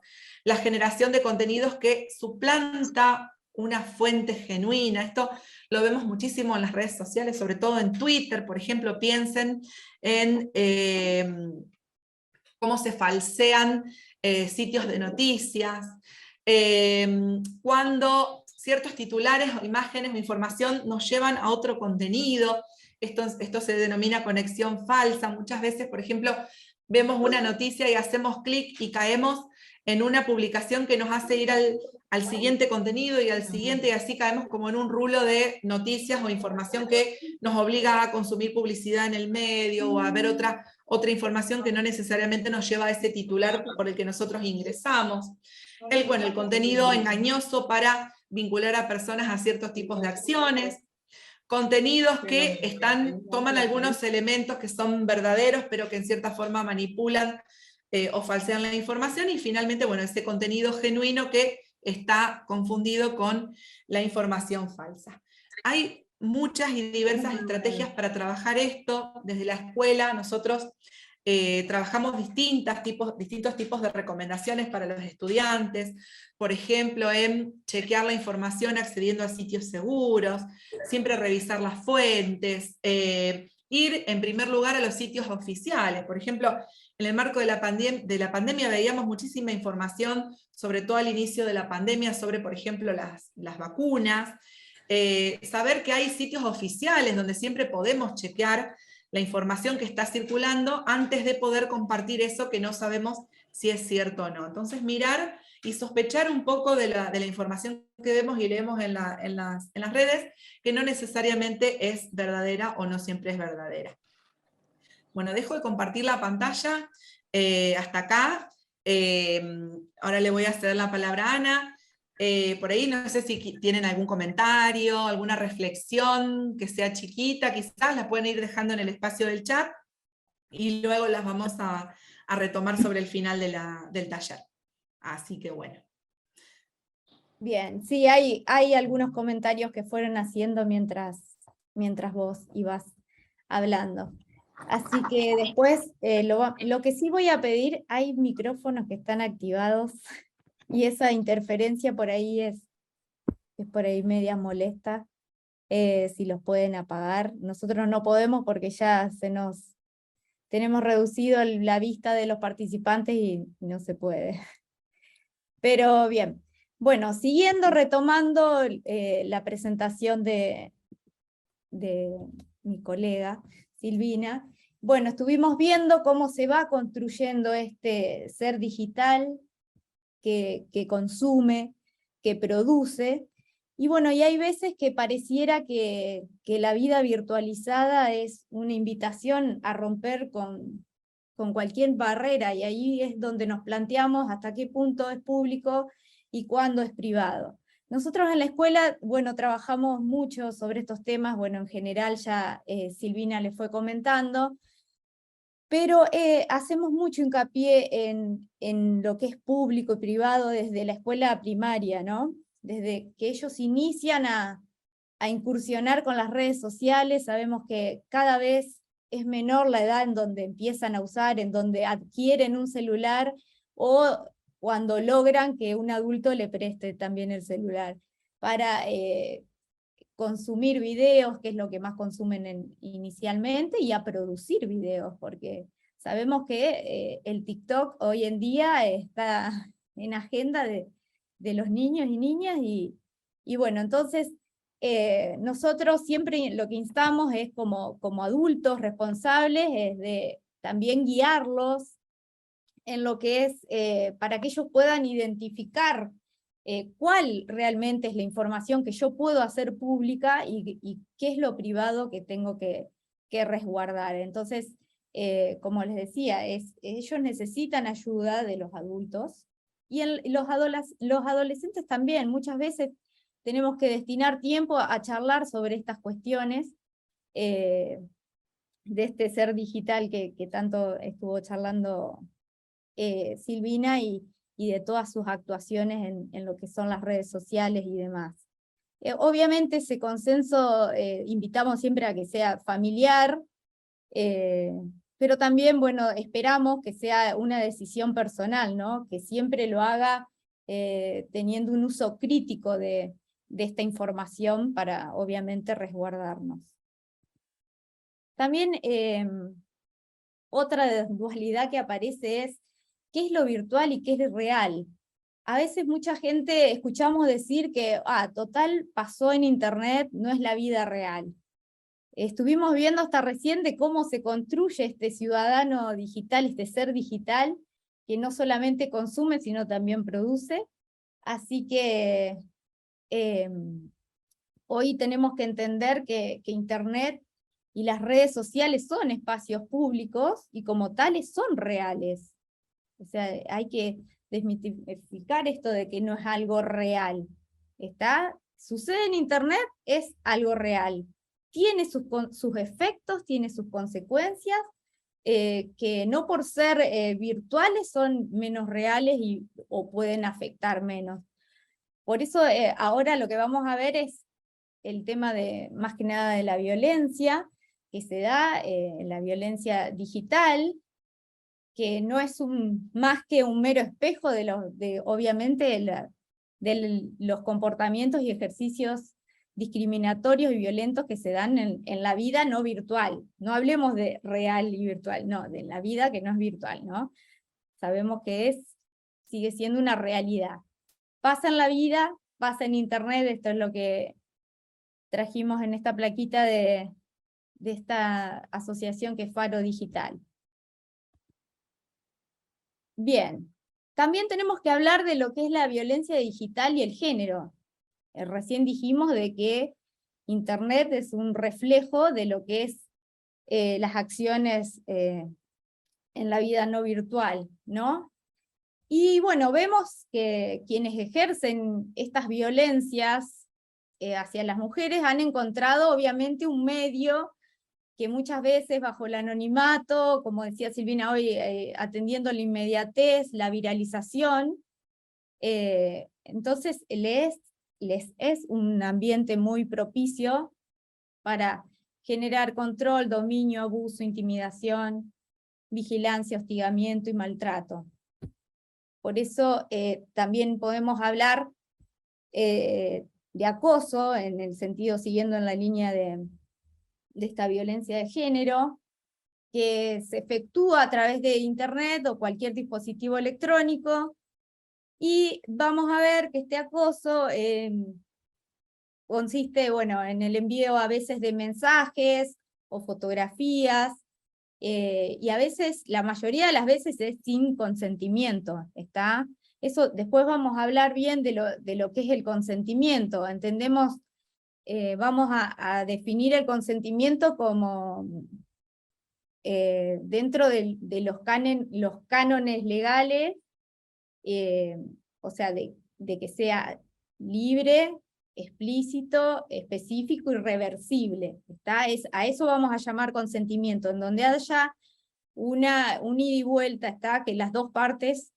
la generación de contenidos que suplanta una fuente genuina. Esto lo vemos muchísimo en las redes sociales, sobre todo en Twitter, por ejemplo. Piensen en cómo se falsean sitios de noticias, cuando ciertos titulares o imágenes o información nos llevan a otro contenido. Esto se denomina conexión falsa. Muchas veces, por ejemplo, vemos una noticia y hacemos clic y caemos en una publicación que nos hace ir al siguiente contenido y al siguiente, y así caemos como en un rulo de noticias o información que nos obliga a consumir publicidad en el medio o a ver otra información que no necesariamente nos lleva a ese titular por el que nosotros ingresamos. El contenido engañoso para vincular a personas a ciertos tipos de acciones. Contenidos que toman algunos elementos que son verdaderos, pero que en cierta forma manipulan o falsean la información, y finalmente, bueno, ese contenido genuino que está confundido con la información falsa. Hay muchas y diversas estrategias para trabajar esto. Desde la escuela nosotros trabajamos distintos tipos de recomendaciones para los estudiantes, por ejemplo, en chequear la información accediendo a sitios seguros, siempre revisar las fuentes, ir en primer lugar a los sitios oficiales. Por ejemplo, en el marco de la pandemia veíamos muchísima información, sobre todo al inicio de la pandemia, sobre, por ejemplo, las vacunas. Saber que hay sitios oficiales donde siempre podemos chequear la información que está circulando antes de poder compartir eso que no sabemos si es cierto o no. Entonces mirar y sospechar un poco de la información que vemos y leemos en las redes, que no necesariamente es verdadera o no siempre es verdadera. Bueno, dejo de compartir la pantalla hasta acá. Ahora le voy a ceder la palabra a Ana. Por ahí no sé si tienen algún comentario, alguna reflexión que sea chiquita, quizás la pueden ir dejando en el espacio del chat y luego las vamos a retomar sobre el final del taller. Así que bueno.
Bien, sí, hay algunos comentarios que fueron haciendo mientras vos ibas hablando. Así que después, lo que sí voy a pedir, hay micrófonos que están activados y esa interferencia por ahí es por ahí media molesta, si los pueden apagar. Nosotros no podemos porque ya tenemos reducido la vista de los participantes y no se puede. Pero bien, bueno, retomando la presentación de mi colega Silvina, bueno, estuvimos viendo cómo se va construyendo este ser digital que consume, que produce, Y bueno, y hay veces que pareciera que la vida virtualizada es una invitación a romper con cualquier barrera, y ahí es donde nos planteamos hasta qué punto es público y cuándo es privado. Nosotros en la escuela, bueno, trabajamos mucho sobre estos temas, bueno, en general ya Silvina les fue comentando, pero hacemos mucho hincapié en lo que es público y privado desde la escuela primaria, ¿no? Desde que ellos inician a incursionar con las redes sociales, sabemos que cada vez es menor la edad en donde empiezan a usar, en donde adquieren un celular, o cuando logran que un adulto le preste también el celular, para consumir videos, que es lo que más consumen inicialmente, y a producir videos, porque sabemos que el TikTok hoy en día está en agenda de los niños y niñas, y bueno, entonces nosotros siempre lo que instamos es como adultos responsables, es de también guiarlos en lo que es, para que ellos puedan identificar cuál realmente es la información que yo puedo hacer pública y qué es lo privado que tengo que resguardar. Entonces, como les decía, ellos necesitan ayuda de los adultos, y los adolescentes también. Muchas veces tenemos que destinar tiempo a charlar sobre estas cuestiones de este ser digital que tanto estuvo charlando Silvina, y de todas sus actuaciones en lo que son las redes sociales y demás. Obviamente ese consenso invitamos siempre a que sea familiar, pero también, bueno, esperamos que sea una decisión personal, ¿no? Que siempre lo haga teniendo un uso crítico de esta información para, obviamente, resguardarnos. También otra dualidad que aparece es qué es lo virtual y qué es real. A veces mucha gente escuchamos decir que, total, pasó en internet, no es la vida real. Estuvimos viendo hasta recién de cómo se construye este ciudadano digital, este ser digital, que no solamente consume, sino también produce. Así que hoy tenemos que entender que internet y las redes sociales son espacios públicos, y como tales son reales. O sea, hay que desmitificar esto de que no es algo real. Sucede en internet, es algo real. Tiene sus efectos, tiene sus consecuencias, que no por ser virtuales son menos reales o pueden afectar menos. Por eso ahora lo que vamos a ver es el tema más que nada de la violencia que se da, la violencia digital, que no es más que un mero espejo obviamente, de los comportamientos y ejercicios discriminatorios y violentos que se dan en la vida no virtual. No hablemos de real y virtual, no, de la vida que no es virtual, ¿no? Sabemos que sigue siendo una realidad. Pasa en la vida, pasa en internet. Esto es lo que trajimos en esta plaquita de esta asociación que es Faro Digital. Bien, también tenemos que hablar de lo que es la violencia digital y el género. Recién dijimos de que internet es un reflejo de lo que es las acciones en la vida no virtual, ¿no? Y bueno, vemos que quienes ejercen estas violencias hacia las mujeres han encontrado obviamente un medio que muchas veces bajo el anonimato, como decía Silvina hoy, atendiendo la inmediatez, la viralización, entonces les es un ambiente muy propicio para generar control, dominio, abuso, intimidación, vigilancia, hostigamiento y maltrato. Por eso también podemos hablar de acoso, en el sentido, siguiendo en la línea de esta violencia de género, que se efectúa a través de internet o cualquier dispositivo electrónico, y vamos a ver que este acoso consiste, bueno, en el envío a veces de mensajes o fotografías, y a veces, la mayoría de las veces es sin consentimiento, Eso después vamos a hablar bien de lo que es el consentimiento. Entendemos, vamos a definir el consentimiento como dentro de los cánones legales, o sea, de que sea libre, explícito, específico y reversible. A eso vamos a llamar consentimiento, en donde haya un ida y vuelta, que las dos partes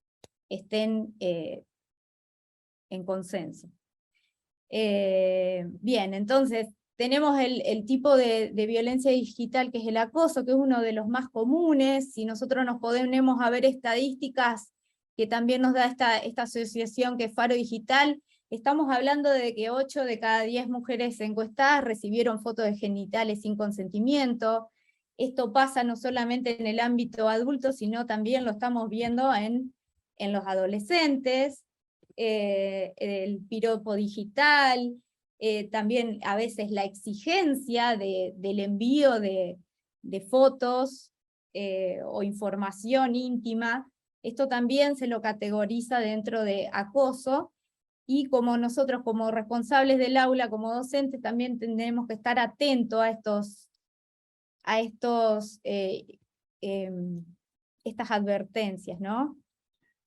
estén en consenso. Bien, entonces tenemos el tipo de violencia digital, que es el acoso, que es uno de los más comunes. Si nosotros nos ponemos a ver estadísticas que también nos da esta asociación que es Faro Digital, estamos hablando de que 8 de cada 10 mujeres encuestadas recibieron fotos de genitales sin consentimiento. Esto pasa no solamente en el ámbito adulto, sino también lo estamos viendo en los adolescentes, el piropo digital, también a veces la exigencia del envío de fotos o información íntima. Esto también se lo categoriza dentro de acoso, y como nosotros como responsables del aula, como docentes, también tenemos que estar atentos a estas advertencias, ¿no?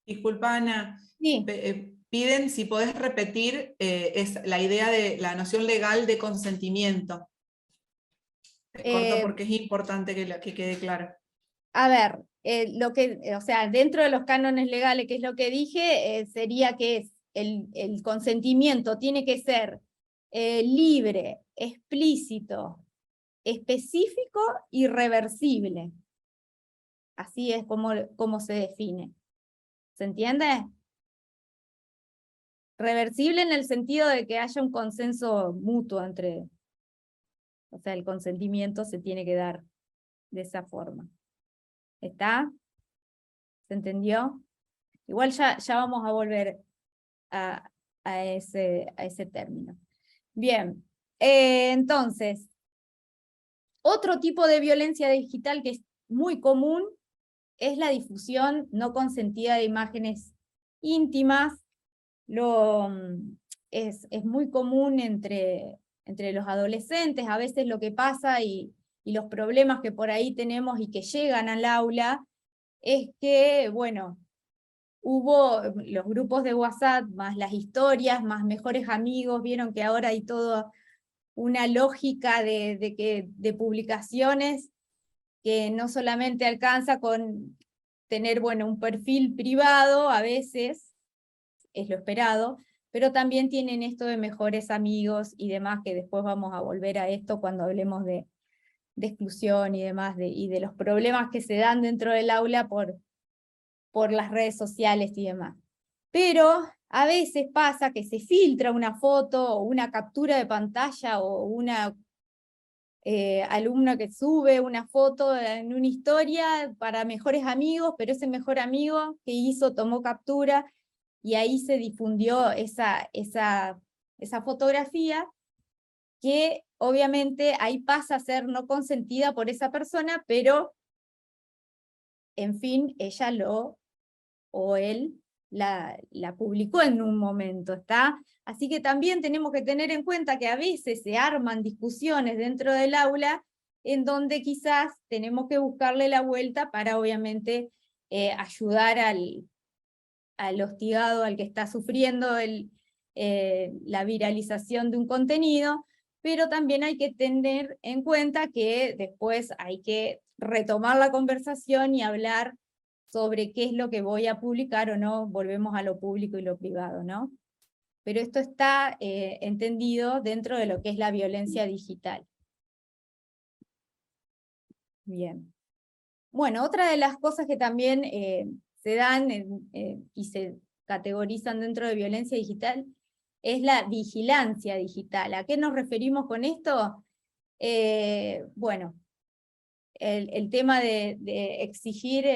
Disculpa, Ana.
Sí.
Piden si podés repetir es la idea de la noción legal de consentimiento. Corto porque es importante que quede claro.
A ver, o sea, dentro de los cánones legales, que es lo que dije, sería que el consentimiento tiene que ser libre, explícito, específico y reversible. Así es como se define. ¿Se entiende? Reversible en el sentido de que haya un consenso mutuo o sea, el consentimiento se tiene que dar de esa forma. ¿Está? ¿Se entendió? Igual ya vamos a volver a ese término. Bien, entonces, otro tipo de violencia digital que es muy común es la difusión no consentida de imágenes íntimas. Es muy común entre los adolescentes. A veces lo que pasa y los problemas que por ahí tenemos y que llegan al aula es que, bueno, hubo los grupos de WhatsApp, más las historias, más mejores amigos. Vieron que ahora hay toda una lógica de publicaciones que no solamente alcanza con tener, bueno, un perfil privado, a veces es lo esperado, pero también tienen esto de mejores amigos y demás, que después vamos a volver a esto cuando hablemos de exclusión y demás, y de los problemas que se dan dentro del aula por las redes sociales y demás. Pero a veces pasa que se filtra una foto o una captura de pantalla o una alumno que sube una foto en una historia para mejores amigos, pero ese mejor amigo que hizo tomó captura y ahí se difundió esa fotografía, que obviamente ahí pasa a ser no consentida por esa persona, pero en fin, ella o él la publicó en un momento, ¿está? Así que también tenemos que tener en cuenta que a veces se arman discusiones dentro del aula en donde quizás tenemos que buscarle la vuelta para obviamente ayudar al hostigado, al que está sufriendo la viralización de un contenido, pero también hay que tener en cuenta que después hay que retomar la conversación y hablar sobre qué es lo que voy a publicar o no. Volvemos a lo público y lo privado, ¿no? Pero esto está entendido dentro de lo que es la violencia digital. Bien. Bueno, otra de las cosas que también se dan y se categorizan dentro de violencia digital es la vigilancia digital. ¿A qué nos referimos con esto? Bueno, el tema de exigir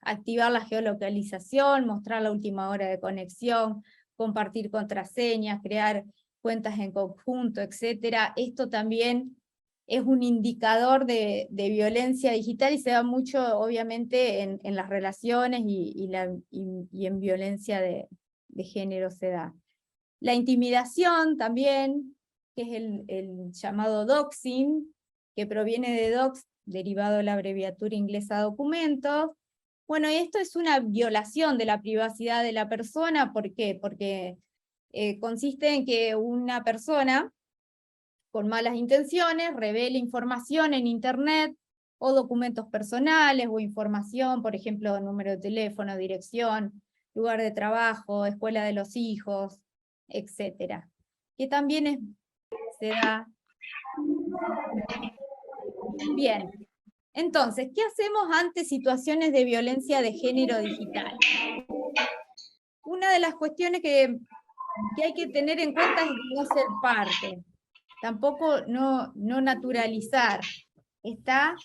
activar la geolocalización, mostrar la última hora de conexión, compartir contraseñas, crear cuentas en conjunto, etc. Esto también es un indicador de violencia digital y se da mucho, obviamente, en las relaciones y en violencia de género se da. La intimidación también, que es el llamado doxing, que proviene de dox, derivado de la abreviatura inglesa documentos. Bueno, y esto es una violación de la privacidad de la persona. ¿Por qué? Porque consiste en que una persona con malas intenciones revele información en internet, o documentos personales, o información, por ejemplo, número de teléfono, dirección, lugar de trabajo, escuela de los hijos, etcétera. Que también se da. Bien. Entonces, ¿qué hacemos ante situaciones de violencia de género digital? Una de las cuestiones que hay que tener en cuenta es no ser parte, tampoco no naturalizar. Está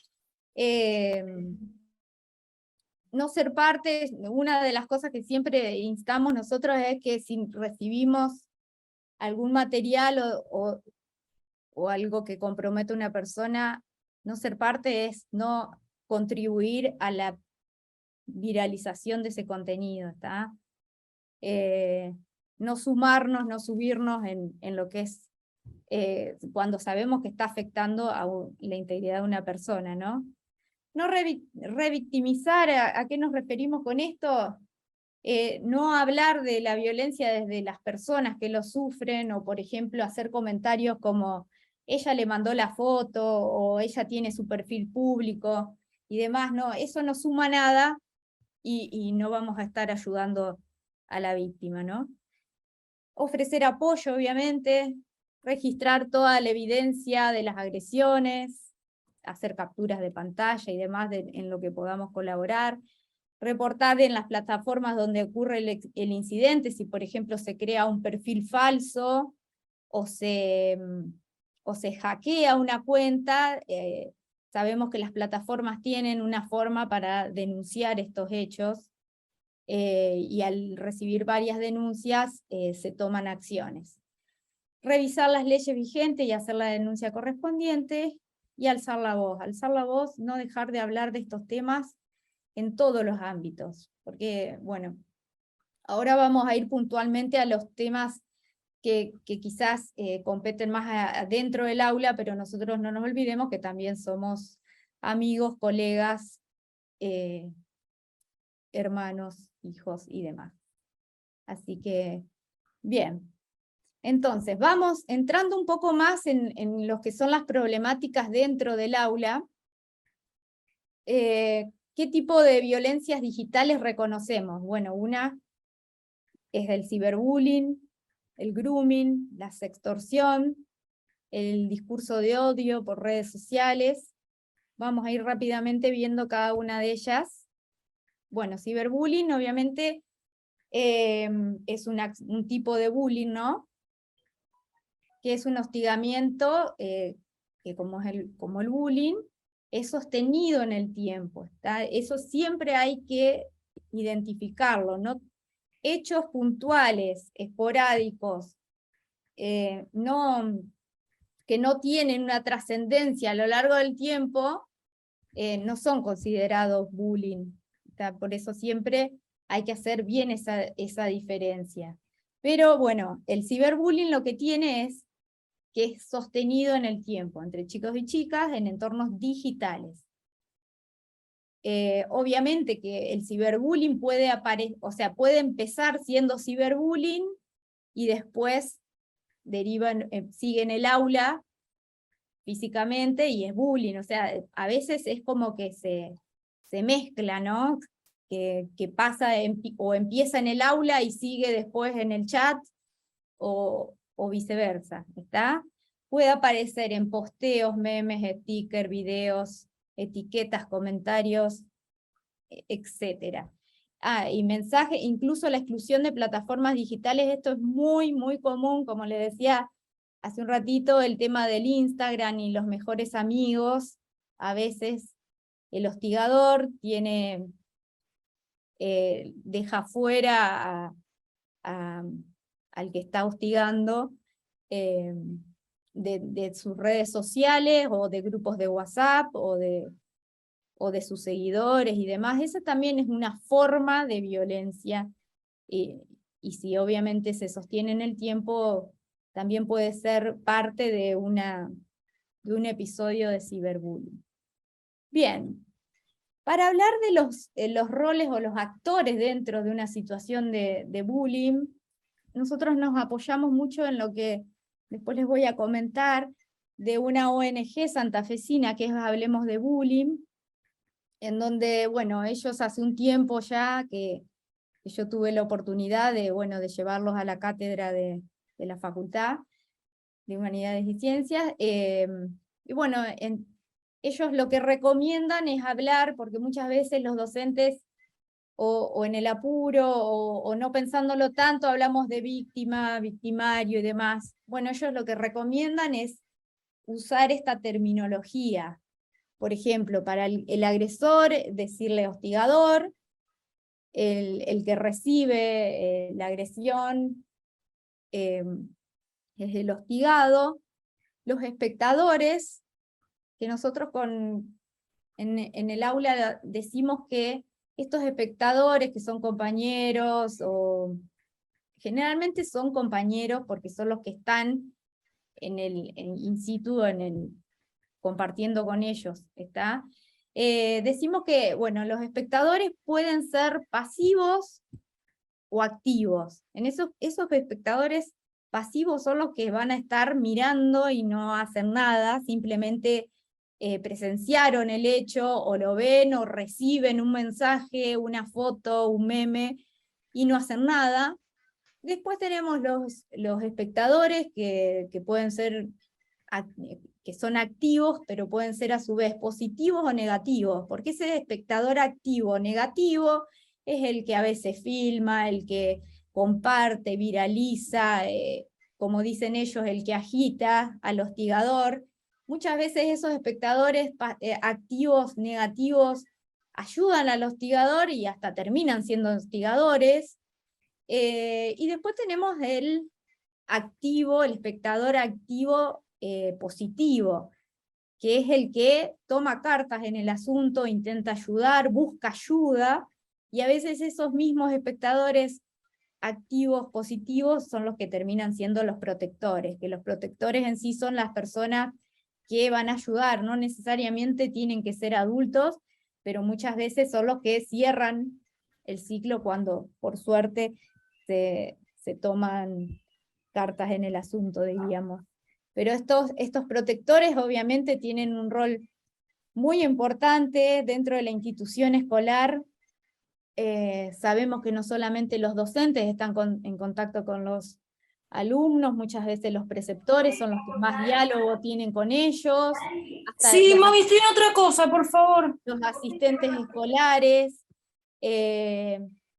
no ser parte. Una de las cosas que siempre instamos nosotros es que si recibimos algún material o algo que compromete a una persona, no ser parte es no contribuir a la viralización de ese contenido, ¿está? No sumarnos, no subirnos en lo que es, cuando sabemos que está afectando a la integridad de una persona, ¿no? No revictimizar. ¿A qué nos referimos con esto? No hablar de la violencia desde las personas que lo sufren, o por ejemplo hacer comentarios como ella le mandó la foto, o ella tiene su perfil público y demás. No, eso no suma nada y no vamos a estar ayudando a la víctima, ¿no? Ofrecer apoyo, obviamente, registrar toda la evidencia de las agresiones, hacer capturas de pantalla y demás en lo que podamos colaborar, reportar en las plataformas donde ocurre el incidente, si por ejemplo se crea un perfil falso o se hackea una cuenta. Sabemos que las plataformas tienen una forma para denunciar estos hechos, y al recibir varias denuncias se toman acciones. Revisar las leyes vigentes y hacer la denuncia correspondiente, y alzar la voz, no dejar de hablar de estos temas en todos los ámbitos, porque, bueno, ahora vamos a ir puntualmente a los temas que quizás competen más dentro del aula, pero nosotros no nos olvidemos que también somos amigos, colegas, hermanos, hijos y demás. Así que, bien. Entonces, vamos entrando un poco más en lo que son las problemáticas dentro del aula. ¿Qué tipo de violencias digitales reconocemos? Bueno, una es el ciberbullying, el grooming, la sextorsión, el discurso de odio por redes sociales. Vamos a ir rápidamente viendo cada una de ellas. Bueno, ciberbullying obviamente es un tipo de bullying, ¿no? Que es un hostigamiento que como el bullying, es sostenido en el tiempo, ¿está? Eso siempre hay que identificarlo, ¿no? Hechos puntuales, esporádicos, que no tienen una trascendencia a lo largo del tiempo, no son considerados bullying, ¿está? Por eso siempre hay que hacer bien esa diferencia. Pero bueno, el ciberbullying lo que tiene es que es sostenido en el tiempo, entre chicos y chicas, en entornos digitales. Obviamente que el ciberbullying puede empezar siendo ciberbullying y después sigue en el aula físicamente y es bullying. O sea, a veces es como que se mezcla, ¿no? Que pasa o empieza en el aula y sigue después en el chat, o viceversa, ¿está? Puede aparecer en posteos, memes, stickers, videos, etiquetas, comentarios, etc. Y mensajes, incluso la exclusión de plataformas digitales. Esto es muy, muy común, como le decía hace un ratito, el tema del Instagram y los mejores amigos. A veces el hostigador deja fuera al que está hostigando de sus redes sociales, o de grupos de WhatsApp, o de sus seguidores y demás. Esa también es una forma de violencia y si obviamente se sostiene en el tiempo, también puede ser parte de un episodio de ciberbullying. Bien, para hablar de los roles o los actores dentro de una situación de bullying, nosotros nos apoyamos mucho en lo que después les voy a comentar, de una ONG santafesina que es Hablemos de Bullying, en donde, bueno, ellos hace un tiempo ya que yo tuve la oportunidad de, bueno, de llevarlos a la cátedra de la Facultad de Humanidades y Ciencias, y bueno, ellos lo que recomiendan es hablar, porque muchas veces los docentes, o en el apuro, o no pensándolo tanto, hablamos de víctima, victimario y demás. Bueno, ellos lo que recomiendan es usar esta terminología. Por ejemplo, para el agresor, decirle hostigador, el que recibe la agresión es el hostigado, los espectadores, que nosotros en el aula decimos que estos espectadores que son compañeros, o generalmente son compañeros porque son los que están in situ, compartiendo con ellos, ¿está? Decimos que, bueno, los espectadores pueden ser pasivos o activos. En esos espectadores pasivos son los que van a estar mirando y no hacen nada, simplemente presenciaron el hecho, o lo ven, o reciben un mensaje, una foto, un meme, y no hacen nada. Después tenemos los espectadores que pueden ser, que son activos, pero pueden ser a su vez positivos o negativos, porque ese espectador activo o negativo es el que a veces filma, el que comparte, viraliza, como dicen ellos, el que agita al hostigador. Muchas veces esos espectadores activos, negativos, ayudan al hostigador y hasta terminan siendo hostigadores. Y después tenemos el activo, el espectador activo positivo, que es el que toma cartas en el asunto, intenta ayudar, busca ayuda, y a veces esos mismos espectadores activos positivos son los que terminan siendo los protectores, que los protectores en sí son las personas que van a ayudar, no necesariamente tienen que ser adultos, pero muchas veces son los que cierran el ciclo cuando, por suerte, se toman cartas en el asunto, diríamos. Pero estos protectores obviamente tienen un rol muy importante dentro de la institución escolar. Sabemos que no solamente los docentes están en contacto con los alumnos, muchas veces los preceptores son los que más diálogo tienen con ellos. Hasta
sí, mami, estoy en otra cosa, por favor.
Los asistentes escolares,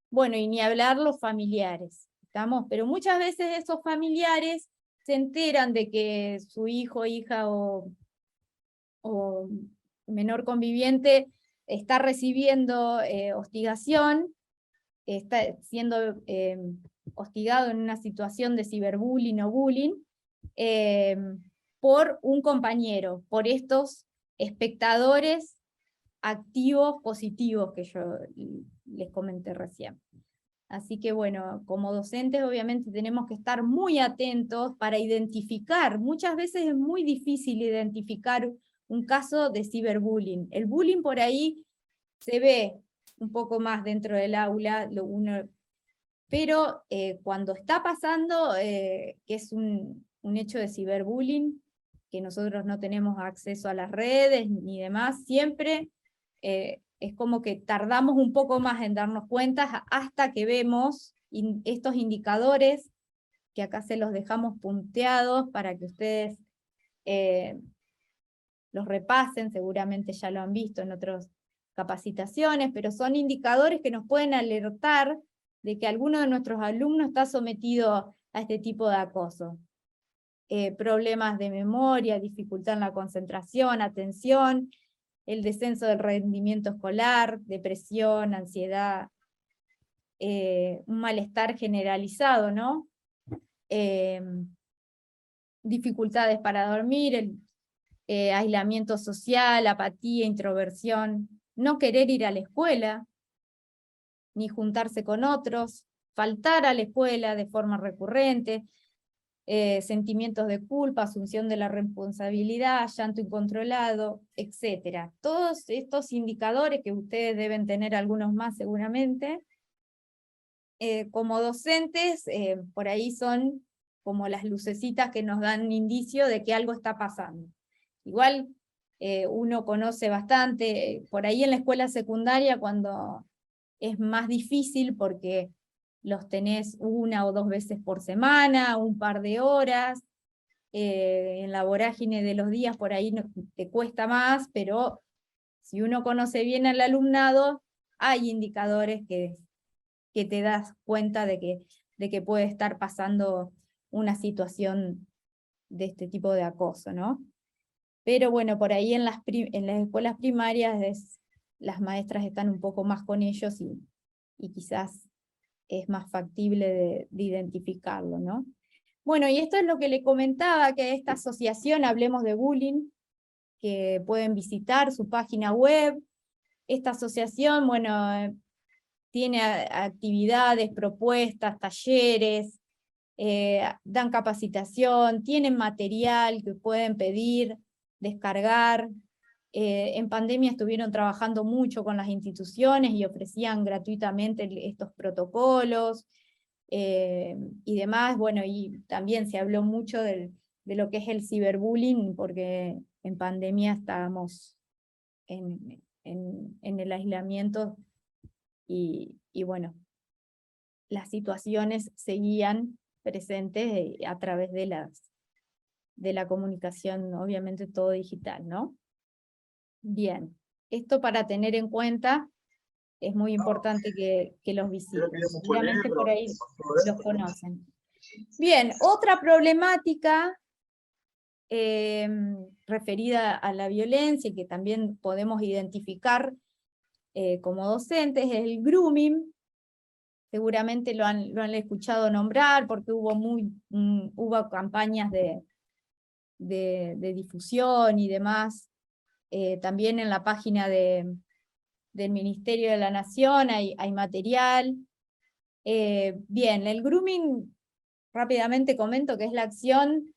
bueno, y ni hablar los familiares, ¿estamos? Pero muchas veces esos familiares se enteran de que su hijo, hija o menor conviviente está recibiendo hostigación, está siendo hostigado en una situación de ciberbullying o bullying, por un compañero, por estos espectadores activos positivos que yo les comenté recién. Así que bueno, como docentes obviamente tenemos que estar muy atentos para identificar. Muchas veces es muy difícil identificar un caso de ciberbullying. El bullying por ahí se ve un poco más dentro del aula, pero cuando está pasando, que es un hecho de ciberbullying, que nosotros no tenemos acceso a las redes ni demás, siempre es como que tardamos un poco más en darnos cuenta hasta que vemos estos indicadores, que acá se los dejamos punteados para que ustedes los repasen, seguramente ya lo han visto en otras capacitaciones, pero son indicadores que nos pueden alertar de que alguno de nuestros alumnos está sometido a este tipo de acoso. Problemas de memoria, dificultad en la concentración, atención, el descenso del rendimiento escolar, depresión, ansiedad, un malestar generalizado, ¿no? Dificultades para dormir, aislamiento social, apatía, introversión, no querer ir a la escuela, ni juntarse con otros, faltar a la escuela de forma recurrente, sentimientos de culpa, asunción de la responsabilidad, llanto incontrolado, etc. Todos estos indicadores, que ustedes deben tener algunos más seguramente, como docentes, por ahí son como las lucecitas que nos dan indicio de que algo está pasando. Igual uno conoce bastante, por ahí en la escuela secundaria cuando es más difícil porque los tenés 1 o 2 veces por semana, un par de horas, en la vorágine de los días por ahí te cuesta más, pero si uno conoce bien al alumnado, hay indicadores que te das cuenta de que puede estar pasando una situación de este tipo de acoso, ¿no? Pero bueno, por ahí en las escuelas primarias las maestras están un poco más con ellos y quizás es más factible de identificarlo, ¿no? Bueno, y esto es lo que le comentaba, que esta asociación, Hablemos de Bullying, que pueden visitar su página web. Esta asociación, bueno, tiene actividades, propuestas, talleres, dan capacitación, tienen material que pueden pedir, descargar. En pandemia estuvieron trabajando mucho con las instituciones y ofrecían gratuitamente estos protocolos y demás. Bueno, y también se habló mucho de lo que es el ciberbullying, porque en pandemia estábamos en el aislamiento y bueno, las situaciones seguían presentes a través de la comunicación, obviamente todo digital, ¿no? Bien, esto para tener en cuenta, es muy importante que los visiten. Seguramente por ahí los conocen. Bien, otra problemática referida a la violencia, y que también podemos identificar como docentes, es el grooming. Seguramente lo han escuchado nombrar, porque hubo campañas de difusión y demás. También en la página del Ministerio de la Nación hay material. Bien, el grooming, rápidamente comento que es la acción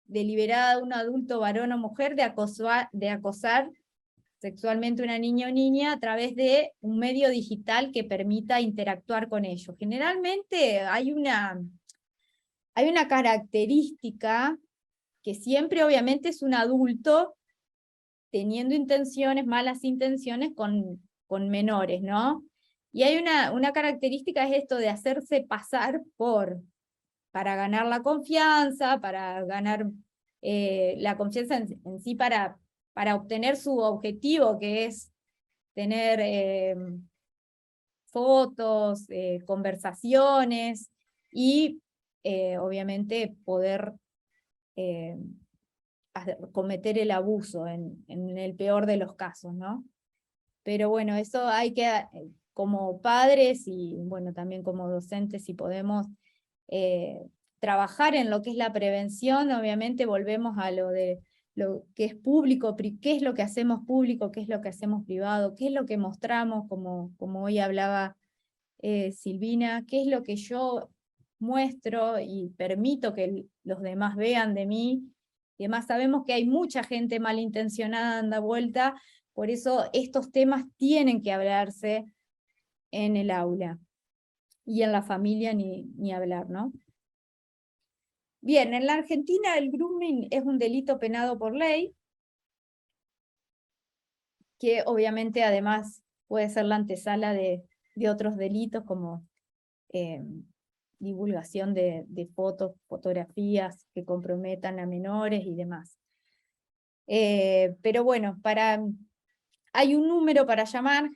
deliberada de un adulto, varón o mujer, de acosar sexualmente a una niña o niña a través de un medio digital que permita interactuar con ellos. Generalmente hay una característica que siempre obviamente es un adulto teniendo malas intenciones con menores, ¿no? Y hay una característica, es esto de hacerse pasar para ganar la confianza, para ganar la confianza en sí, para obtener su objetivo, que es tener fotos, conversaciones, y obviamente poder cometer el abuso en el peor de los casos, ¿no? Pero bueno, eso hay que, como padres y bueno, también como docentes, si podemos trabajar en lo que es la prevención. Obviamente volvemos a lo de lo que es público, qué es lo que hacemos público, qué es lo que hacemos privado, qué es lo que mostramos, como hoy hablaba Silvina, qué es lo que yo muestro y permito que los demás vean de mí. Y además sabemos que hay mucha gente malintencionada dando vuelta, por eso estos temas tienen que hablarse en el aula. Y en la familia ni hablar, ¿no? Bien, en la Argentina el grooming es un delito penado por ley, que obviamente además puede ser la antesala de otros delitos como divulgación de fotos, fotografías que comprometan a menores y demás. Pero bueno, hay un número para llamar,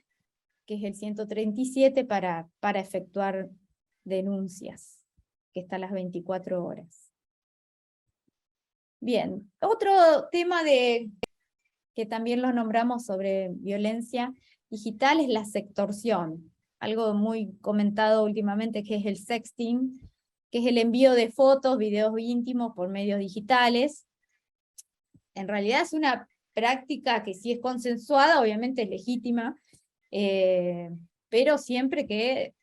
que es el 137, para efectuar denuncias, que está a las 24 horas. Bien, otro tema que también lo nombramos sobre violencia digital es la sextorsión. Algo muy comentado últimamente, que es el sexting, que es el envío de fotos, videos íntimos por medios digitales. En realidad es una práctica que si es consensuada, obviamente es legítima, pero siempre que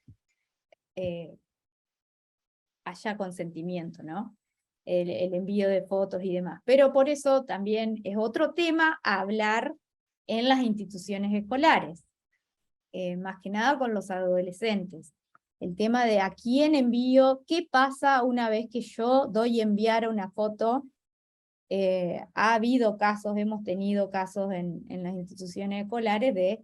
haya consentimiento, ¿no? El envío de fotos y demás. Pero por eso también es otro tema a hablar en las instituciones escolares, más que nada con los adolescentes. El tema de a quién envío, qué pasa una vez que yo doy enviar una foto. Ha habido casos, hemos tenido casos en las instituciones escolares de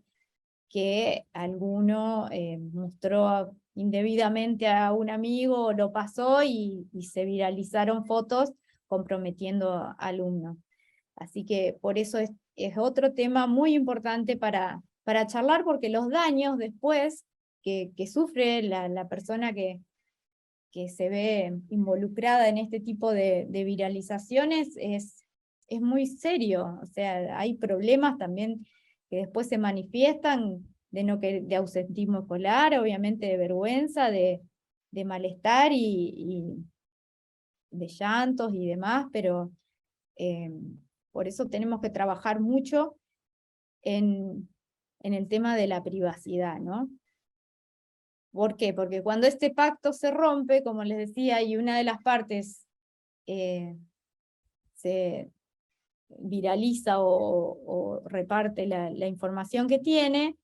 que alguno mostró indebidamente a un amigo, lo pasó y se viralizaron fotos comprometiendo a alumnos. Así que por eso es otro tema muy importante para charlar, porque los daños después que sufre la persona que se ve involucrada en este tipo de viralizaciones es muy serio. O sea, hay problemas también que después se manifiestan de ausentismo escolar, obviamente de vergüenza, de malestar y de llantos y demás, pero por eso tenemos que trabajar mucho en el tema de la privacidad, ¿no? ¿Por qué? Porque cuando este pacto se rompe, como les decía, y una de las partes se viraliza o reparte la información que tiene,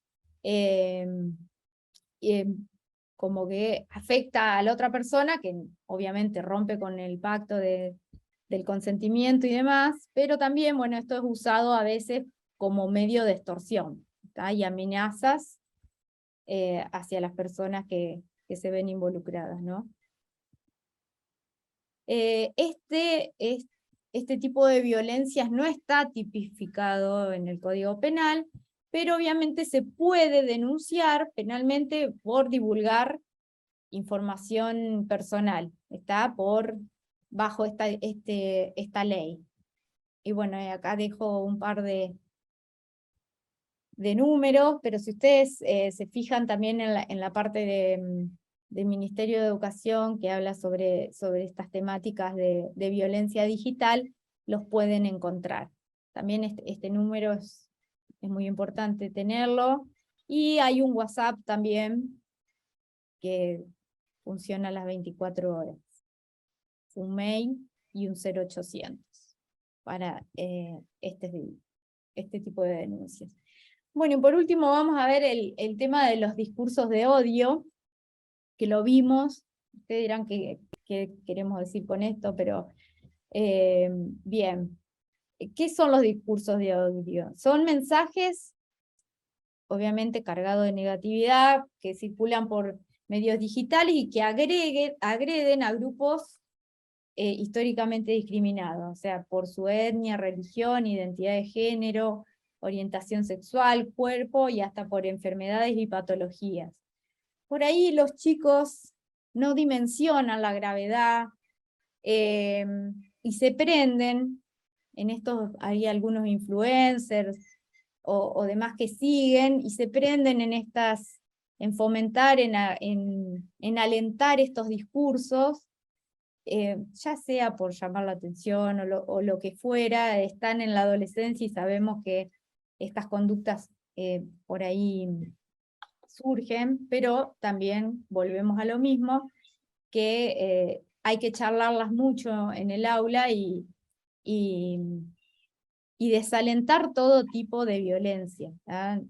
como que afecta a la otra persona, que obviamente rompe con el pacto del consentimiento y demás, pero también, bueno, esto es usado a veces como medio de extorsión, ¿tá? Y amenazas hacia las personas que se ven involucradas, ¿no? Este tipo de violencias no está tipificado en el Código Penal, pero obviamente se puede denunciar penalmente por divulgar información personal, está bajo esta ley. Y bueno, acá dejo un par de números, pero si ustedes se fijan también en la parte del Ministerio de Educación que habla sobre estas temáticas de violencia digital, los pueden encontrar. También este número es muy importante tenerlo, y hay un WhatsApp también que funciona a las 24 horas, un mail y un 0800 para este tipo de denuncias. Bueno, y por último vamos a ver el tema de los discursos de odio, que lo vimos. Ustedes dirán qué queremos decir con esto, pero bien. ¿Qué son los discursos de odio? Son mensajes, obviamente cargados de negatividad, que circulan por medios digitales y que agreden a grupos históricamente discriminados, o sea, por su etnia, religión, identidad de género, orientación sexual, cuerpo y hasta por enfermedades y patologías. Por ahí los chicos no dimensionan la gravedad y se prenden, en estos hay algunos influencers o demás que siguen, y se prenden en fomentar, en alentar estos discursos, ya sea por llamar la atención o lo que fuera. Están en la adolescencia y sabemos que estas conductas por ahí surgen, pero también volvemos a lo mismo, que hay que charlarlas mucho en el aula y desalentar todo tipo de violencia, ¿tá?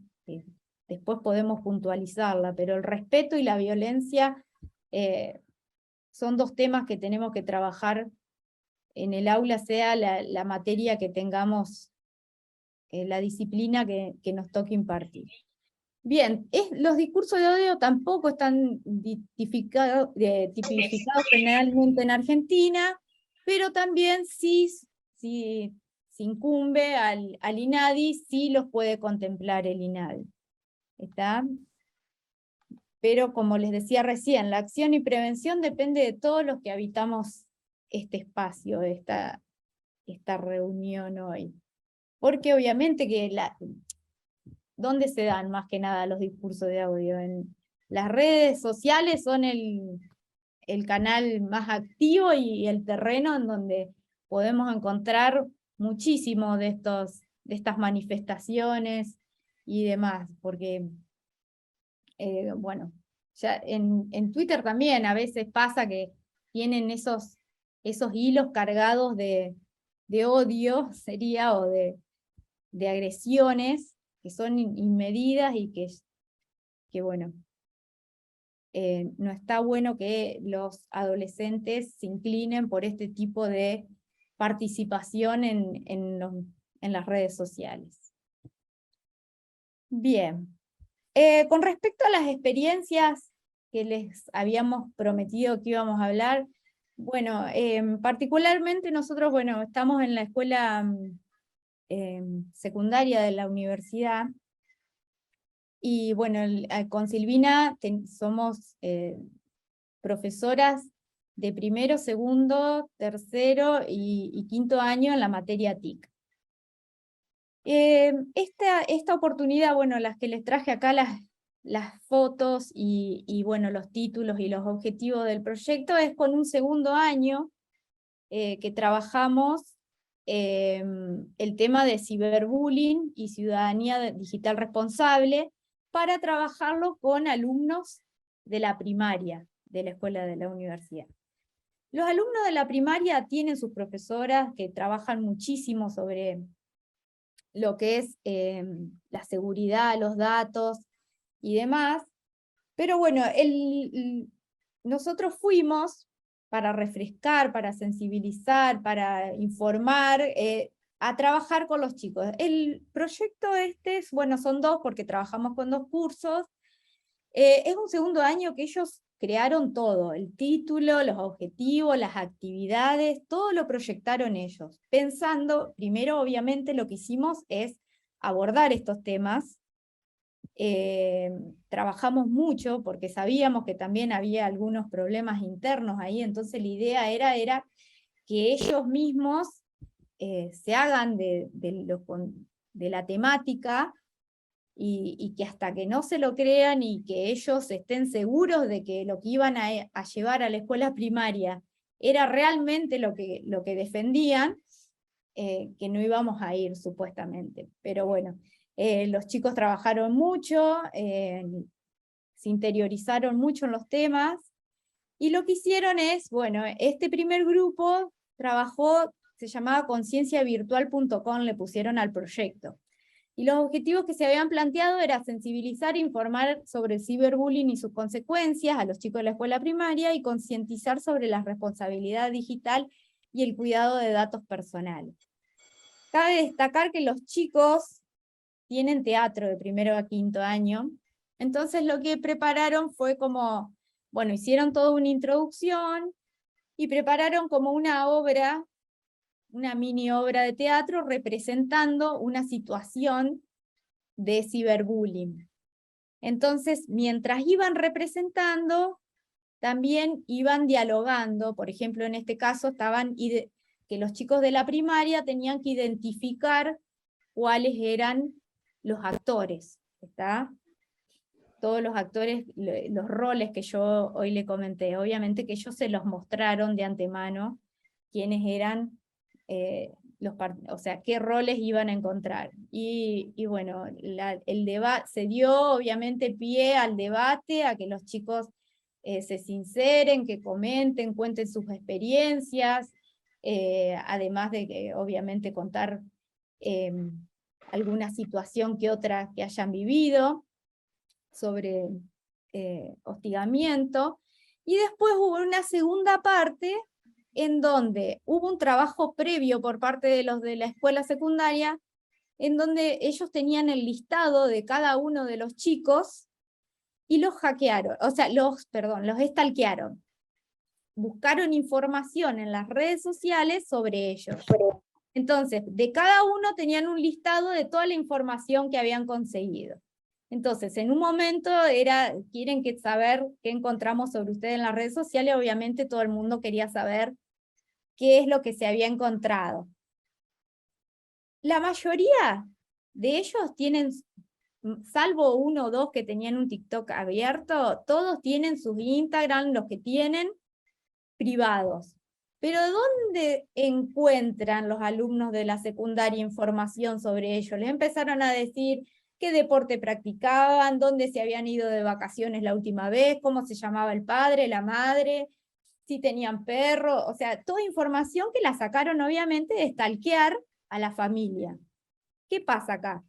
Después podemos puntualizarla, pero el respeto y la violencia son dos temas que tenemos que trabajar en el aula, sea la materia que tengamos, la disciplina que nos toque impartir. Bien, los discursos de odio tampoco están tipificados generalmente en Argentina, pero también si incumbe al INADI, sí los puede contemplar el INADI. ¿Está? Pero como les decía recién, la acción y prevención depende de todos los que habitamos este espacio, esta reunión hoy. Porque obviamente que ¿dónde se dan más que nada los discursos de odio? En las redes sociales son el canal más activo y el terreno en donde podemos encontrar muchísimo de estas manifestaciones y demás, porque bueno, ya en Twitter también a veces pasa que tienen esos hilos cargados de odio, sería, o de agresiones, que son inmedidas y que bueno, no está bueno que los adolescentes se inclinen por este tipo de participación en las redes sociales. Bien. Con respecto a las experiencias que les habíamos prometido que íbamos a hablar, bueno, particularmente nosotros, bueno, estamos en la escuela secundaria de la universidad, y bueno, con Silvina somos profesoras de primero, segundo, tercero y quinto año en la materia TIC. Esta oportunidad, bueno, las que les traje acá las fotos y bueno, los títulos y los objetivos del proyecto, es con un segundo año que trabajamos el tema de ciberbullying y ciudadanía digital responsable, para trabajarlo con alumnos de la primaria de la escuela de la universidad. Los alumnos de la primaria tienen sus profesoras que trabajan muchísimo sobre lo que es la seguridad, los datos y demás, pero bueno, nosotros fuimos para refrescar, para sensibilizar, para informar, a trabajar con los chicos. El proyecto bueno, son dos porque trabajamos con dos cursos. Es un segundo año que ellos crearon todo, el título, los objetivos, las actividades, todo lo proyectaron ellos, pensando, primero obviamente lo que hicimos es abordar estos temas. Trabajamos mucho porque sabíamos que también había algunos problemas internos ahí, entonces la idea era que ellos mismos se hagan de la temática, y que hasta que no se lo crean y que ellos estén seguros de que lo que iban a llevar a la escuela primaria era realmente lo que defendían, que no íbamos a ir supuestamente. Pero bueno, los chicos trabajaron mucho, se interiorizaron mucho en los temas, y lo que hicieron es, bueno, este primer grupo trabajó, se llamaba concienciavirtual.com, le pusieron al proyecto. Y los objetivos que se habían planteado era sensibilizar e informar sobre el ciberbullying y sus consecuencias a los chicos de la escuela primaria, y concientizar sobre la responsabilidad digital y el cuidado de datos personales. Cabe destacar que los chicos tienen teatro de primero a quinto año, entonces lo que prepararon fue como, bueno, hicieron toda una introducción y prepararon como una obra, una mini obra de teatro representando una situación de ciberbullying. Entonces, mientras iban representando, también iban dialogando. Por ejemplo, en este caso que los chicos de la primaria tenían que identificar cuáles eran los actores, ¿está? Todos los actores, los roles que yo hoy le comenté, obviamente que ellos se los mostraron de antemano, quiénes eran, o sea, qué roles iban a encontrar. Y bueno, el debate se dio obviamente pie al debate, a que los chicos se sinceren, que comenten, cuenten sus experiencias, además de que obviamente contar alguna situación que otra que hayan vivido sobre hostigamiento. Y después hubo una segunda parte en donde hubo un trabajo previo por parte de los de la escuela secundaria, en donde ellos tenían el listado de cada uno de los chicos y los hackearon, o sea, los stalkearon. Buscaron información en las redes sociales sobre ellos. Entonces, de cada uno tenían un listado de toda la información que habían conseguido. Entonces, en un momento quieren saber qué encontramos sobre ustedes en las redes sociales. Obviamente todo el mundo quería saber qué es lo que se había encontrado. La mayoría de ellos tienen, salvo uno o dos que tenían un TikTok abierto, todos tienen sus Instagram, los que tienen, privados. Pero ¿dónde encuentran los alumnos de la secundaria información sobre ellos? Les empezaron a decir qué deporte practicaban, dónde se habían ido de vacaciones la última vez, cómo se llamaba el padre, la madre, si tenían perro, o sea, toda información que la sacaron obviamente de stalkear a la familia. ¿Qué pasa acá?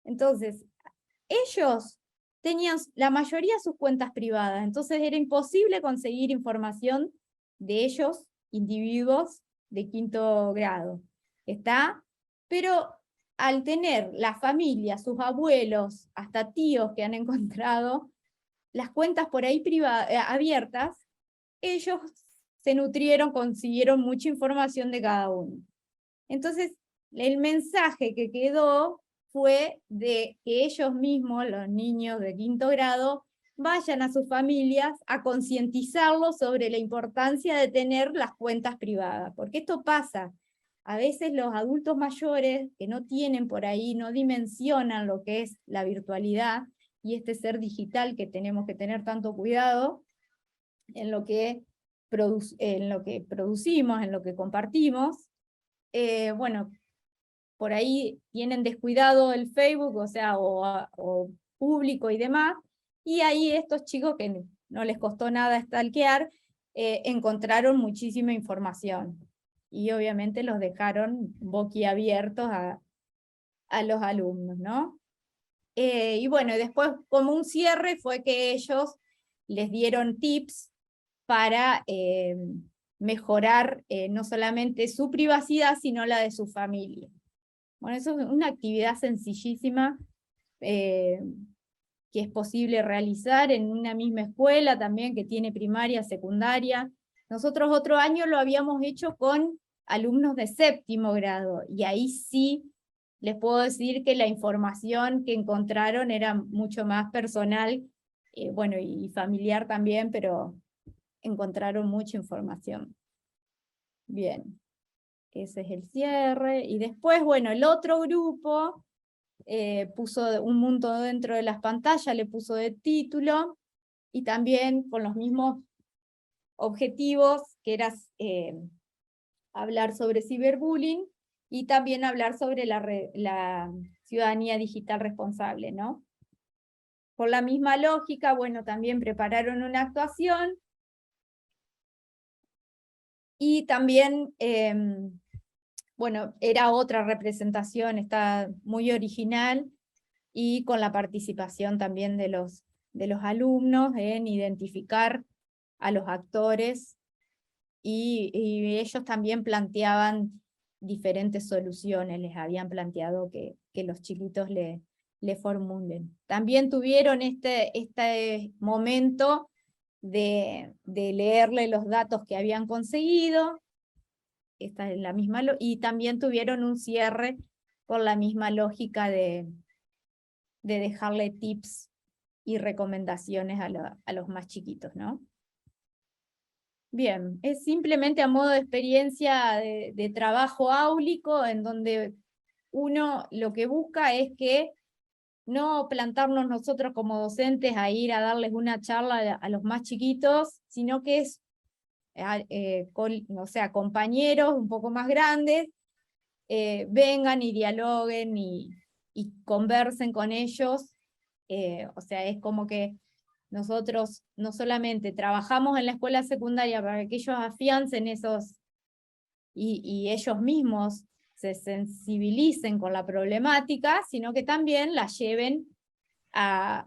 Entonces, ellos tenían la mayoría sus cuentas privadas, entonces era imposible conseguir información de ellos, individuos de 5º grado. ¿Está? Pero al tener la familia, sus abuelos, hasta tíos que han encontrado las cuentas por ahí abiertas, ellos se nutrieron, consiguieron mucha información de cada uno. Entonces, el mensaje que quedó fue de que ellos mismos, los niños de 5º grado, vayan a sus familias a concientizarlos sobre la importancia de tener las cuentas privadas, porque esto pasa. A veces los adultos mayores que no tienen por ahí, no dimensionan lo que es la virtualidad y este ser digital que tenemos que tener tanto cuidado en lo que producimos, en lo que compartimos. Bueno, por ahí tienen descuidado el Facebook, o sea, o público y demás, y ahí estos chicos que no les costó nada stalkear, encontraron muchísima información, y obviamente los dejaron boquiabiertos a los alumnos, ¿no? Y bueno, después como un cierre fue que ellos les dieron tips para mejorar no solamente su privacidad, sino la de su familia. Bueno, eso es una actividad sencillísima que es posible realizar en una misma escuela también, que tiene primaria, secundaria. Nosotros otro año lo habíamos hecho con alumnos de 7º grado, y ahí sí les puedo decir que la información que encontraron era mucho más personal, bueno, y familiar también, pero encontraron mucha información. Bien, ese es el cierre. Y después, bueno, el otro grupo puso un mundo dentro de las pantallas, le puso de título, y también con los mismos objetivos, que era hablar sobre ciberbullying, y también hablar sobre la ciudadanía digital responsable, ¿no? Por la misma lógica, bueno, también prepararon una actuación, y también, bueno, era otra representación, está muy original, y con la participación también de los alumnos en identificar a los actores, y ellos también planteaban diferentes soluciones, les habían planteado que los chiquitos le formulen. También tuvieron este momento de leerle los datos que habían conseguido, esta es la misma, y también tuvieron un cierre por la misma lógica de dejarle tips y recomendaciones a los más chiquitos, ¿no? Bien, es simplemente a modo de experiencia de trabajo áulico, en donde uno lo que busca es que no plantarnos nosotros como docentes a ir a darles una charla a los más chiquitos, sino que es, o sea, compañeros un poco más grandes, vengan y dialoguen y conversen con ellos. O sea, es como que nosotros no solamente trabajamos en la escuela secundaria para que ellos afiancen esos, y ellos mismos se sensibilicen con la problemática, sino que también la lleven a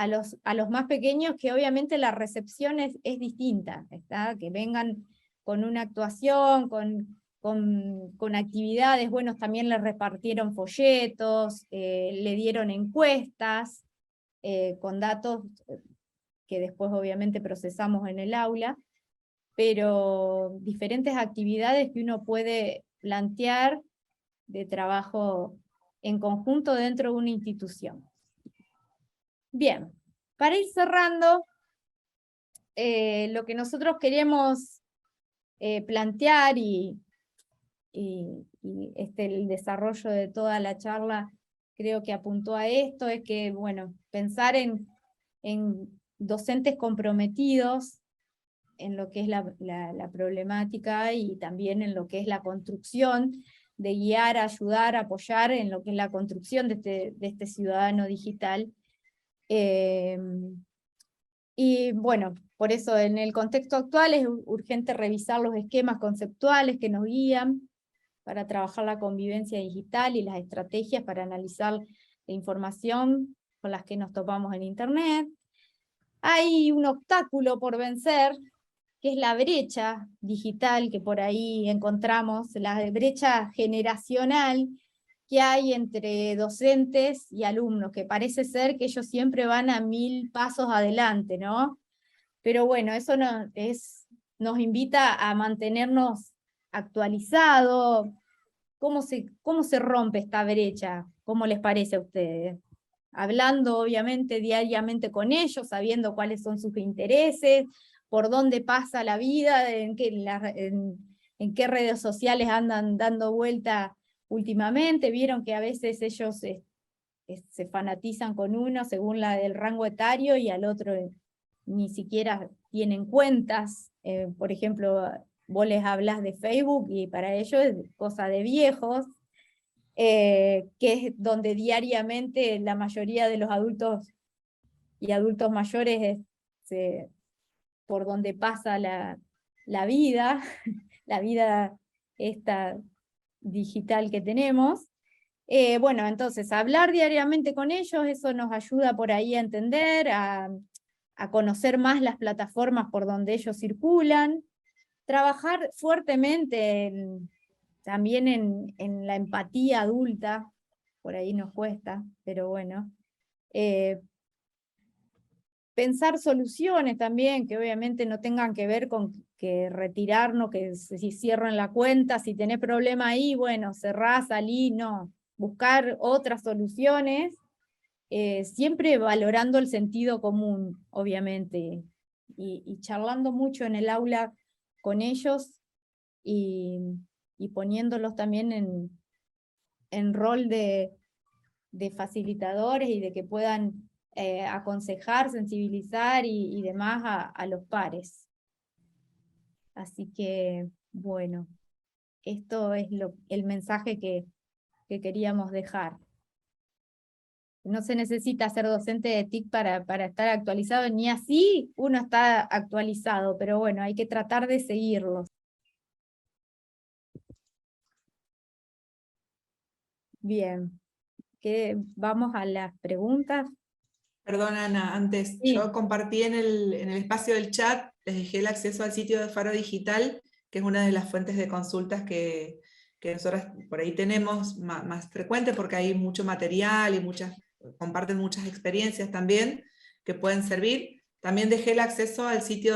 los más pequeños, que obviamente la recepción es distinta, ¿está? Que vengan con una actuación, con actividades, bueno, también les repartieron folletos, le dieron encuestas, con datos que después obviamente procesamos en el aula, pero diferentes actividades que uno puede plantear de trabajo en conjunto dentro de una institución. Bien, para ir cerrando, lo que nosotros queremos plantear y el desarrollo de toda la charla creo que apuntó a esto, es que, bueno, pensar en docentes comprometidos en lo que es la problemática, y también en lo que es la construcción, de guiar, ayudar, apoyar en lo que es la construcción de este ciudadano digital, Y bueno, por eso en el contexto actual es urgente revisar los esquemas conceptuales que nos guían para trabajar la convivencia digital y las estrategias para analizar la información con las que nos topamos en Internet. Hay un obstáculo por vencer, que es la brecha digital que por ahí encontramos, la brecha generacional que hay entre docentes y alumnos, que parece ser que ellos siempre van a 1000 pasos adelante, ¿no? Pero bueno, eso nos invita a mantenernos actualizados. ¿Cómo se rompe esta brecha? ¿Cómo les parece a ustedes? Hablando obviamente diariamente con ellos, sabiendo cuáles son sus intereses, por dónde pasa la vida, en qué redes sociales andan dando vuelta últimamente. Vieron que a veces ellos se fanatizan con uno según el rango etario y al otro ni siquiera tienen cuentas. Por ejemplo, vos les hablas de Facebook y para ellos es cosa de viejos, que es donde diariamente la mayoría de los adultos y adultos mayores por donde pasa la vida, la vida esta digital que tenemos. Bueno, entonces hablar diariamente con ellos, eso nos ayuda por ahí a entender, a conocer más las plataformas por donde ellos circulan, trabajar fuertemente también en la empatía adulta, por ahí nos cuesta, pero bueno. Pensar soluciones también, que obviamente no tengan que ver con que retirarnos, que si cierran la cuenta, si tenés problema ahí, bueno, cerrá, salí, no. Buscar otras soluciones, siempre valorando el sentido común, obviamente, y charlando mucho en el aula con ellos, y poniéndolos también en rol de facilitadores y de que puedan aconsejar, sensibilizar y demás a los pares. Así que, bueno, esto es el mensaje que queríamos dejar. No se necesita ser docente de TIC para estar actualizado, ni así uno está actualizado, pero bueno, hay que tratar de seguirlos. Bien, vamos a las preguntas.
Perdón, Ana, antes,
Sí.
yo compartí en el espacio del chat, les dejé el acceso al sitio de Faro Digital, que es una de las fuentes de consultas que nosotros por ahí tenemos más frecuente, porque hay mucho material y comparten muchas experiencias también que pueden servir. También dejé el acceso al sitio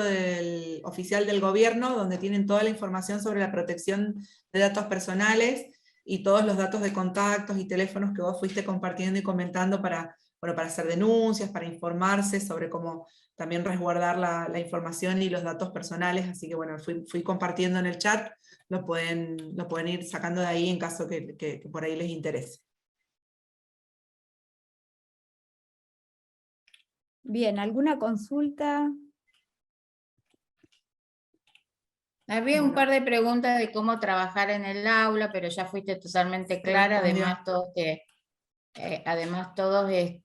oficial del gobierno, donde tienen toda la información sobre la protección de datos personales y todos los datos de contactos y teléfonos que vos fuiste compartiendo y comentando para hacer denuncias, para informarse sobre cómo también resguardar la información y los datos personales. Así que bueno, fui compartiendo en el chat, lo pueden ir sacando de ahí en caso que por ahí les interese.
Bien, ¿alguna consulta?
Había un par de preguntas de cómo trabajar en el aula, pero ya fuiste totalmente clara. Además todos les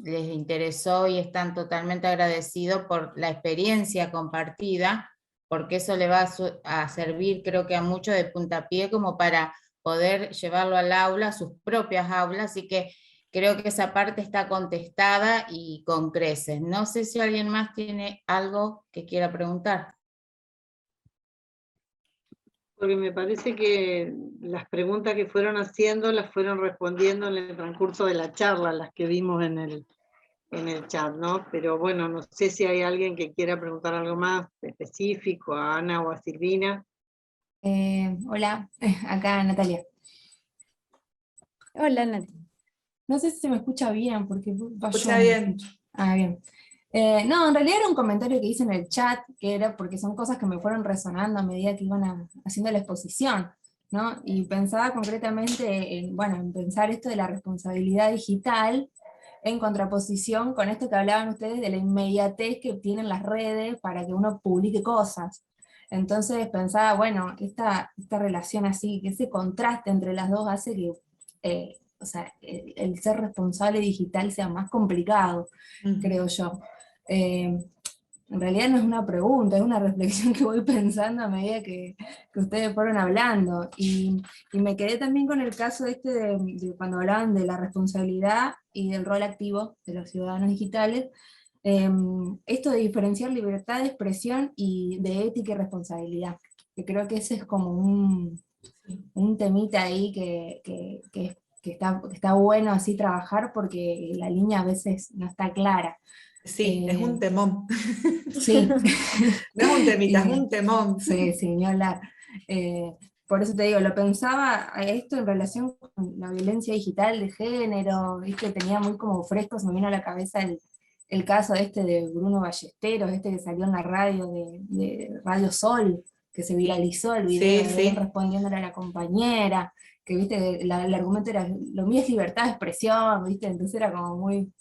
interesó y están totalmente agradecidos por la experiencia compartida, porque eso le va a servir, creo que a muchos de puntapié, como para poder llevarlo al aula, a sus propias aulas, así que creo que esa parte está contestada y con creces. No sé si alguien más tiene algo que quiera preguntar.
Porque me parece que las preguntas que fueron haciendo las fueron respondiendo en el transcurso de la charla, las que vimos en el chat, ¿no? Pero bueno, no sé si hay alguien que quiera preguntar algo más específico, a Ana o a Silvina.
Hola, acá Natalia.
Hola, Nati.
No sé si se me escucha bien, porque
Escucha bien.
Ah, bien. No, en realidad era un comentario que hice en el chat, que era porque son cosas que me fueron resonando a medida que iban haciendo la exposición, ¿no? Y pensaba concretamente en pensar esto de la responsabilidad digital en contraposición con esto que hablaban ustedes de la inmediatez que tienen las redes para que uno publique cosas. Entonces pensaba, bueno, esta relación así, que ese contraste entre las dos hace que el ser responsable digital sea más complicado, creo yo. En realidad no es una pregunta, es una reflexión que voy pensando a medida que ustedes fueron hablando. Y me quedé también con el caso de cuando hablaban de la responsabilidad y del rol activo de los ciudadanos digitales, esto de diferenciar libertad de expresión y de ética y responsabilidad, que creo que ese es como un temita ahí que está bueno así trabajar, porque la línea a veces no está clara.
Sí, es un temón.
Sí.
No es un temita, es un temón.
Sí, sí, ni hablar. Por eso te digo, lo pensaba a esto en relación con la violencia digital de género, ¿viste? Tenía muy como fresco, se me vino a la cabeza el caso de Bruno Ballesteros, que salió en la radio de Radio Sol, que se viralizó el video de él respondiéndole a la compañera, que viste, el argumento era, lo mío es libertad de expresión, ¿viste? Entonces era como muy...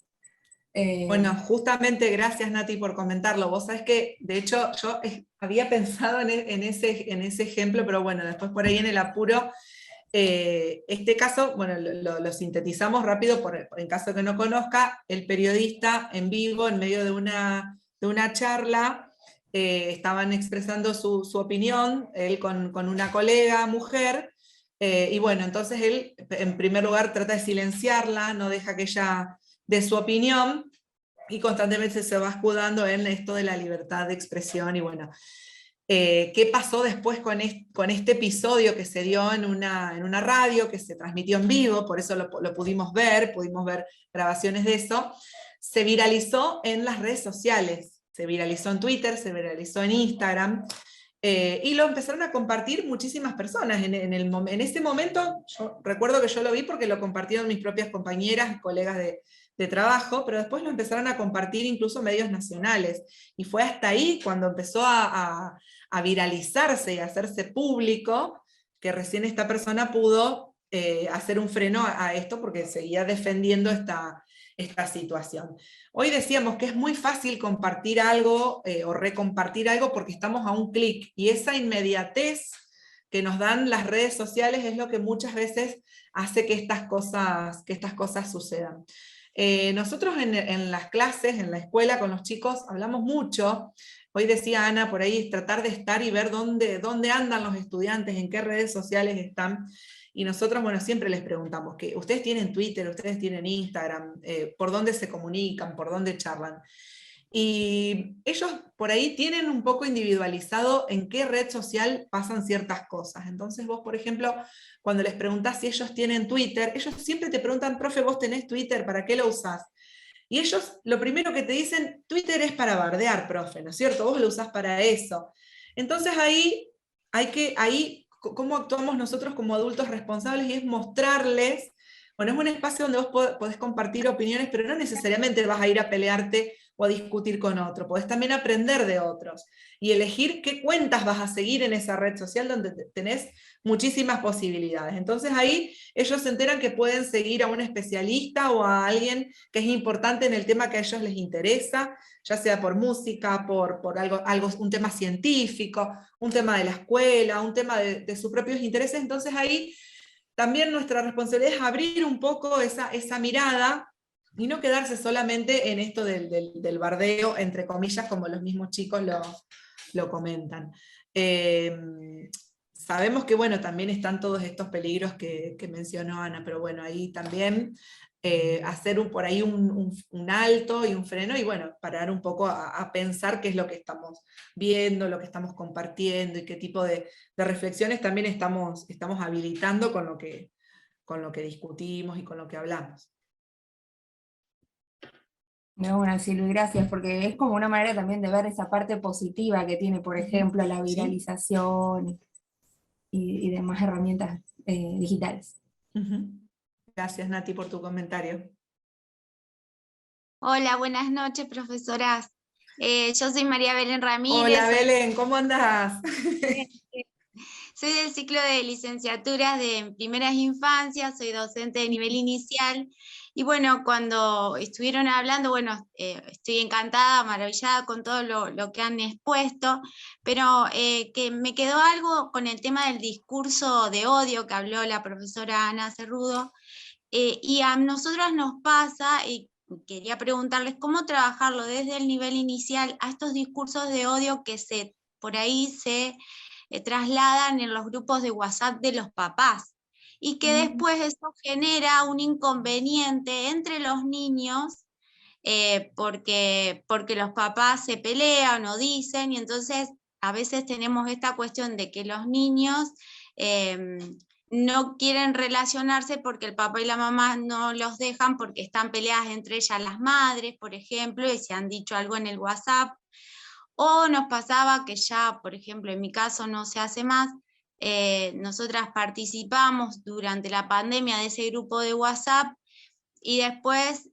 Bueno, justamente gracias Nati por comentarlo. Vos sabés que, de hecho, yo había pensado en ese ejemplo, pero bueno, después por ahí en el apuro, este caso, bueno, lo sintetizamos rápido, en caso de que no conozca, el periodista en vivo, en medio de una charla, estaban expresando su opinión, él con una colega mujer, y bueno, entonces él, en primer lugar, trata de silenciarla, no deja que ella dé su opinión, y constantemente se va escudando en esto de la libertad de expresión. Y bueno, ¿qué pasó después con este episodio que se dio en una radio, que se transmitió en vivo? Por eso lo pudimos ver grabaciones de eso. Se viralizó en las redes sociales, se viralizó en Twitter, se viralizó en Instagram, y lo empezaron a compartir muchísimas personas. En ese momento, yo recuerdo que yo lo vi porque lo compartieron mis propias compañeras, colegas de trabajo, pero después lo empezaron a compartir incluso medios nacionales, y fue hasta ahí cuando empezó a viralizarse y a hacerse público, que recién esta persona pudo hacer un freno a esto, porque seguía defendiendo esta situación. Hoy decíamos que es muy fácil compartir algo o recompartir algo porque estamos a un clic, y esa inmediatez que nos dan las redes sociales es lo que muchas veces hace que estas cosas sucedan. Nosotros en las clases, en la escuela, con los chicos, hablamos mucho. Hoy decía Ana, por ahí, tratar de estar y ver dónde andan los estudiantes, en qué redes sociales están. Y nosotros, bueno, siempre les preguntamos, que ustedes tienen Twitter, ustedes tienen Instagram, por dónde se comunican, por dónde charlan. Y ellos por ahí tienen un poco individualizado en qué red social pasan ciertas cosas. Entonces vos, por ejemplo, cuando les preguntás si ellos tienen Twitter, ellos siempre te preguntan, profe, ¿vos tenés Twitter? ¿Para qué lo usás? Y ellos lo primero que te dicen, Twitter es para bardear, profe, ¿no es cierto? Vos lo usás para eso. Entonces ahí cómo actuamos nosotros como adultos responsables, y es mostrarles, bueno, es un espacio donde vos podés compartir opiniones, pero no necesariamente vas a ir a pelearte o a discutir con otro, podés también aprender de otros, y elegir qué cuentas vas a seguir en esa red social donde tenés muchísimas posibilidades. Entonces ahí ellos se enteran que pueden seguir a un especialista o a alguien que es importante en el tema que a ellos les interesa, ya sea por música, por algo, un tema científico, un tema de la escuela, un tema de sus propios intereses. Entonces ahí también nuestra responsabilidad es abrir un poco esa mirada y no quedarse solamente en esto del bardeo, entre comillas, como los mismos chicos lo comentan. Sabemos que, bueno, también están todos estos peligros que mencionó Ana, pero bueno, ahí también hacer por ahí un alto y un freno, y bueno, parar un poco a pensar qué es lo que estamos viendo, lo que estamos compartiendo, y qué tipo de reflexiones también estamos habilitando con lo que discutimos y con lo que hablamos.
Bueno, sí, Luis, gracias, porque es como una manera también de ver esa parte positiva que tiene, por ejemplo, la viralización y demás herramientas digitales.
Gracias, Nati, por tu comentario.
Hola, buenas noches, profesoras. Yo soy María Belén Ramírez.
Hola, Belén, ¿cómo andás?
Soy del ciclo de licenciaturas de primeras infancias, soy docente de nivel inicial. Y bueno, cuando estuvieron hablando, bueno, estoy encantada, maravillada con todo lo que han expuesto, pero que me quedó algo con el tema del discurso de odio que habló la profesora Ana Cerrudo. Y a nosotras nos pasa quería preguntarles cómo trabajarlo desde el nivel inicial a estos discursos de odio que por ahí se trasladan en los grupos de WhatsApp de los papás, y que después eso genera un inconveniente entre los niños, porque los papás se pelean o dicen, y entonces a veces tenemos esta cuestión de que los niños no quieren relacionarse porque el papá y la mamá no los dejan porque están peleadas entre ellas las madres, por ejemplo, y se han dicho algo en el WhatsApp. O nos pasaba que ya, por ejemplo, en mi caso no se hace más, nosotras participamos durante la pandemia de ese grupo de WhatsApp, y después,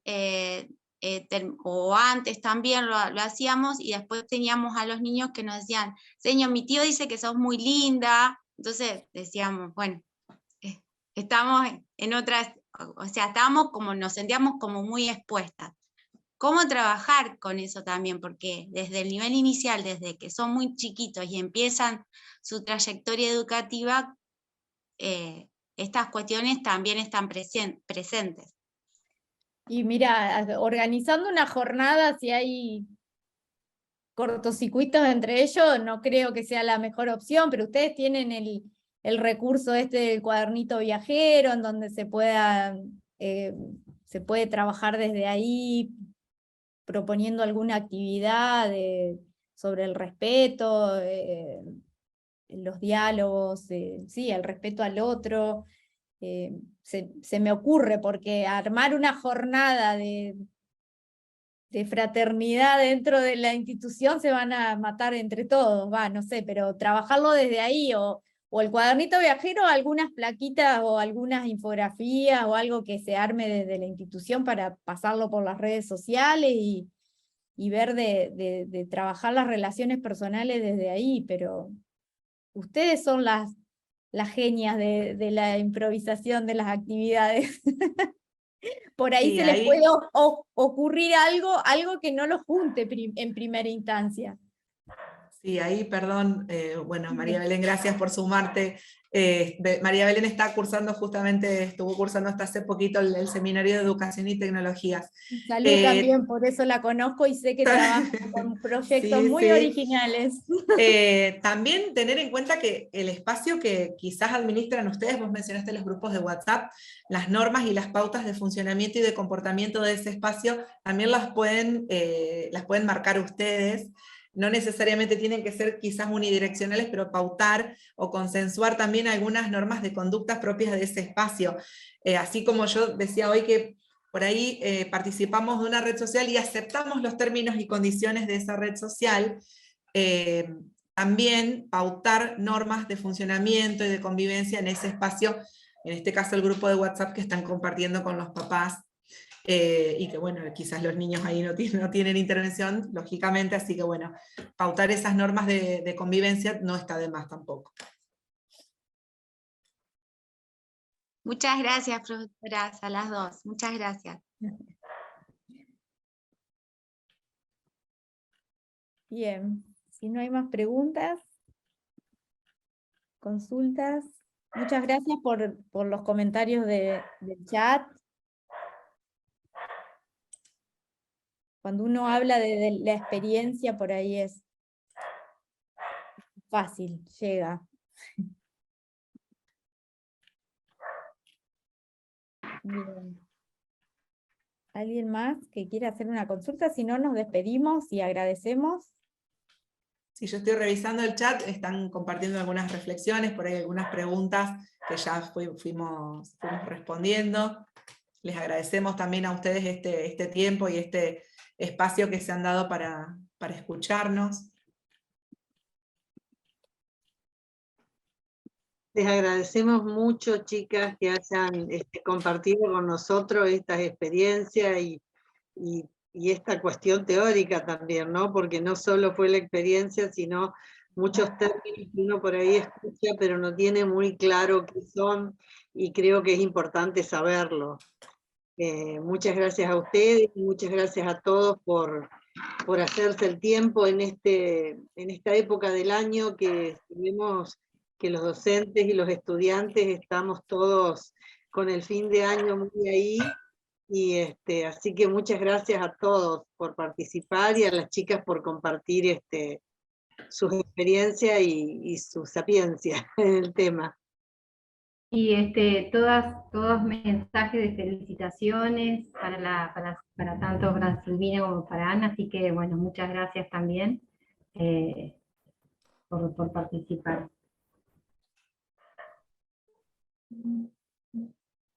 o antes también lo hacíamos, y después teníamos a los niños que nos decían, señor, mi tío dice que sos muy linda. Entonces decíamos, bueno, estamos en otras, o sea, nos sentíamos como muy expuestas. ¿Cómo trabajar con eso también? Porque desde el nivel inicial, desde que son muy chiquitos y empiezan su trayectoria educativa, estas cuestiones también están presentes.
Y mira, organizando una jornada, si hay cortocircuitos entre ellos, no creo que sea la mejor opción, pero ustedes tienen el recurso del cuadernito viajero, en donde se puede trabajar desde ahí, proponiendo alguna actividad sobre el respeto, los diálogos, sí, el respeto al otro. Se me ocurre, porque armar una jornada de fraternidad dentro de la institución se van a matar entre todos, no sé, pero trabajarlo desde ahí, o el cuadernito viajero, algunas plaquitas o algunas infografías o algo que se arme desde la institución para pasarlo por las redes sociales y ver de trabajar las relaciones personales desde ahí, pero ustedes son las genias de la improvisación de las actividades. Por ahí
Sí,
se les puede ocurrir algo que no los junte en primera instancia.
Sí, ahí, perdón, bueno, María Belén, gracias por sumarte. María Belén estuvo cursando hasta hace poquito el Seminario de Educación y Tecnologías.
Salud también, por eso la conozco y sé que trabaja con proyectos muy originales.
También tener en cuenta que el espacio que quizás administran ustedes, vos mencionaste los grupos de WhatsApp, las normas y las pautas de funcionamiento y de comportamiento de ese espacio, también las pueden marcar ustedes. No necesariamente tienen que ser quizás unidireccionales, pero pautar o consensuar también algunas normas de conductas propias de ese espacio. Así como yo decía hoy que por ahí participamos de una red social y aceptamos los términos y condiciones de esa red social, también pautar normas de funcionamiento y de convivencia en ese espacio, en este caso el grupo de WhatsApp que están compartiendo con los papás, y que bueno, quizás los niños ahí no tienen intervención, lógicamente, así que bueno, pautar esas normas de convivencia no está de más tampoco.
Muchas gracias, profesoras, a las dos. Muchas gracias.
Bien, si no hay más preguntas, consultas, muchas gracias por los comentarios del chat. Cuando uno habla de la experiencia, por ahí es fácil, llega. Bien. ¿Alguien más que quiera hacer una consulta? Si no, nos despedimos y agradecemos.
Sí, yo estoy revisando el chat, están compartiendo algunas reflexiones, por ahí algunas preguntas que ya fuimos respondiendo. Les agradecemos también a ustedes este tiempo y este espacio que se han dado para escucharnos.
Les agradecemos mucho, chicas, que hayan compartido con nosotros estas experiencias y esta cuestión teórica también, ¿no? Porque no solo fue la experiencia, sino muchos términos que uno por ahí escucha, pero no tiene muy claro qué son, y creo que es importante saberlo. Muchas gracias a ustedes, y muchas gracias a todos por hacerse el tiempo en esta época del año que vemos que los docentes y los estudiantes estamos todos con el fin de año muy ahí, Y así que muchas gracias a todos por participar y a las chicas por compartir sus experiencias y su sapiencia en el tema.
Y todos mensajes de felicitaciones para tanto para Silvina como para Ana, así que bueno, muchas gracias también por participar.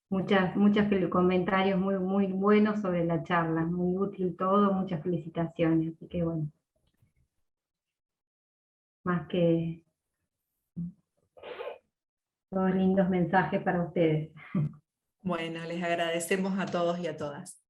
Muchos comentarios muy buenos sobre la charla, muy útil todo, muchas felicitaciones, así que bueno, más que todos lindos mensajes para ustedes.
Bueno, les agradecemos a todos y a todas.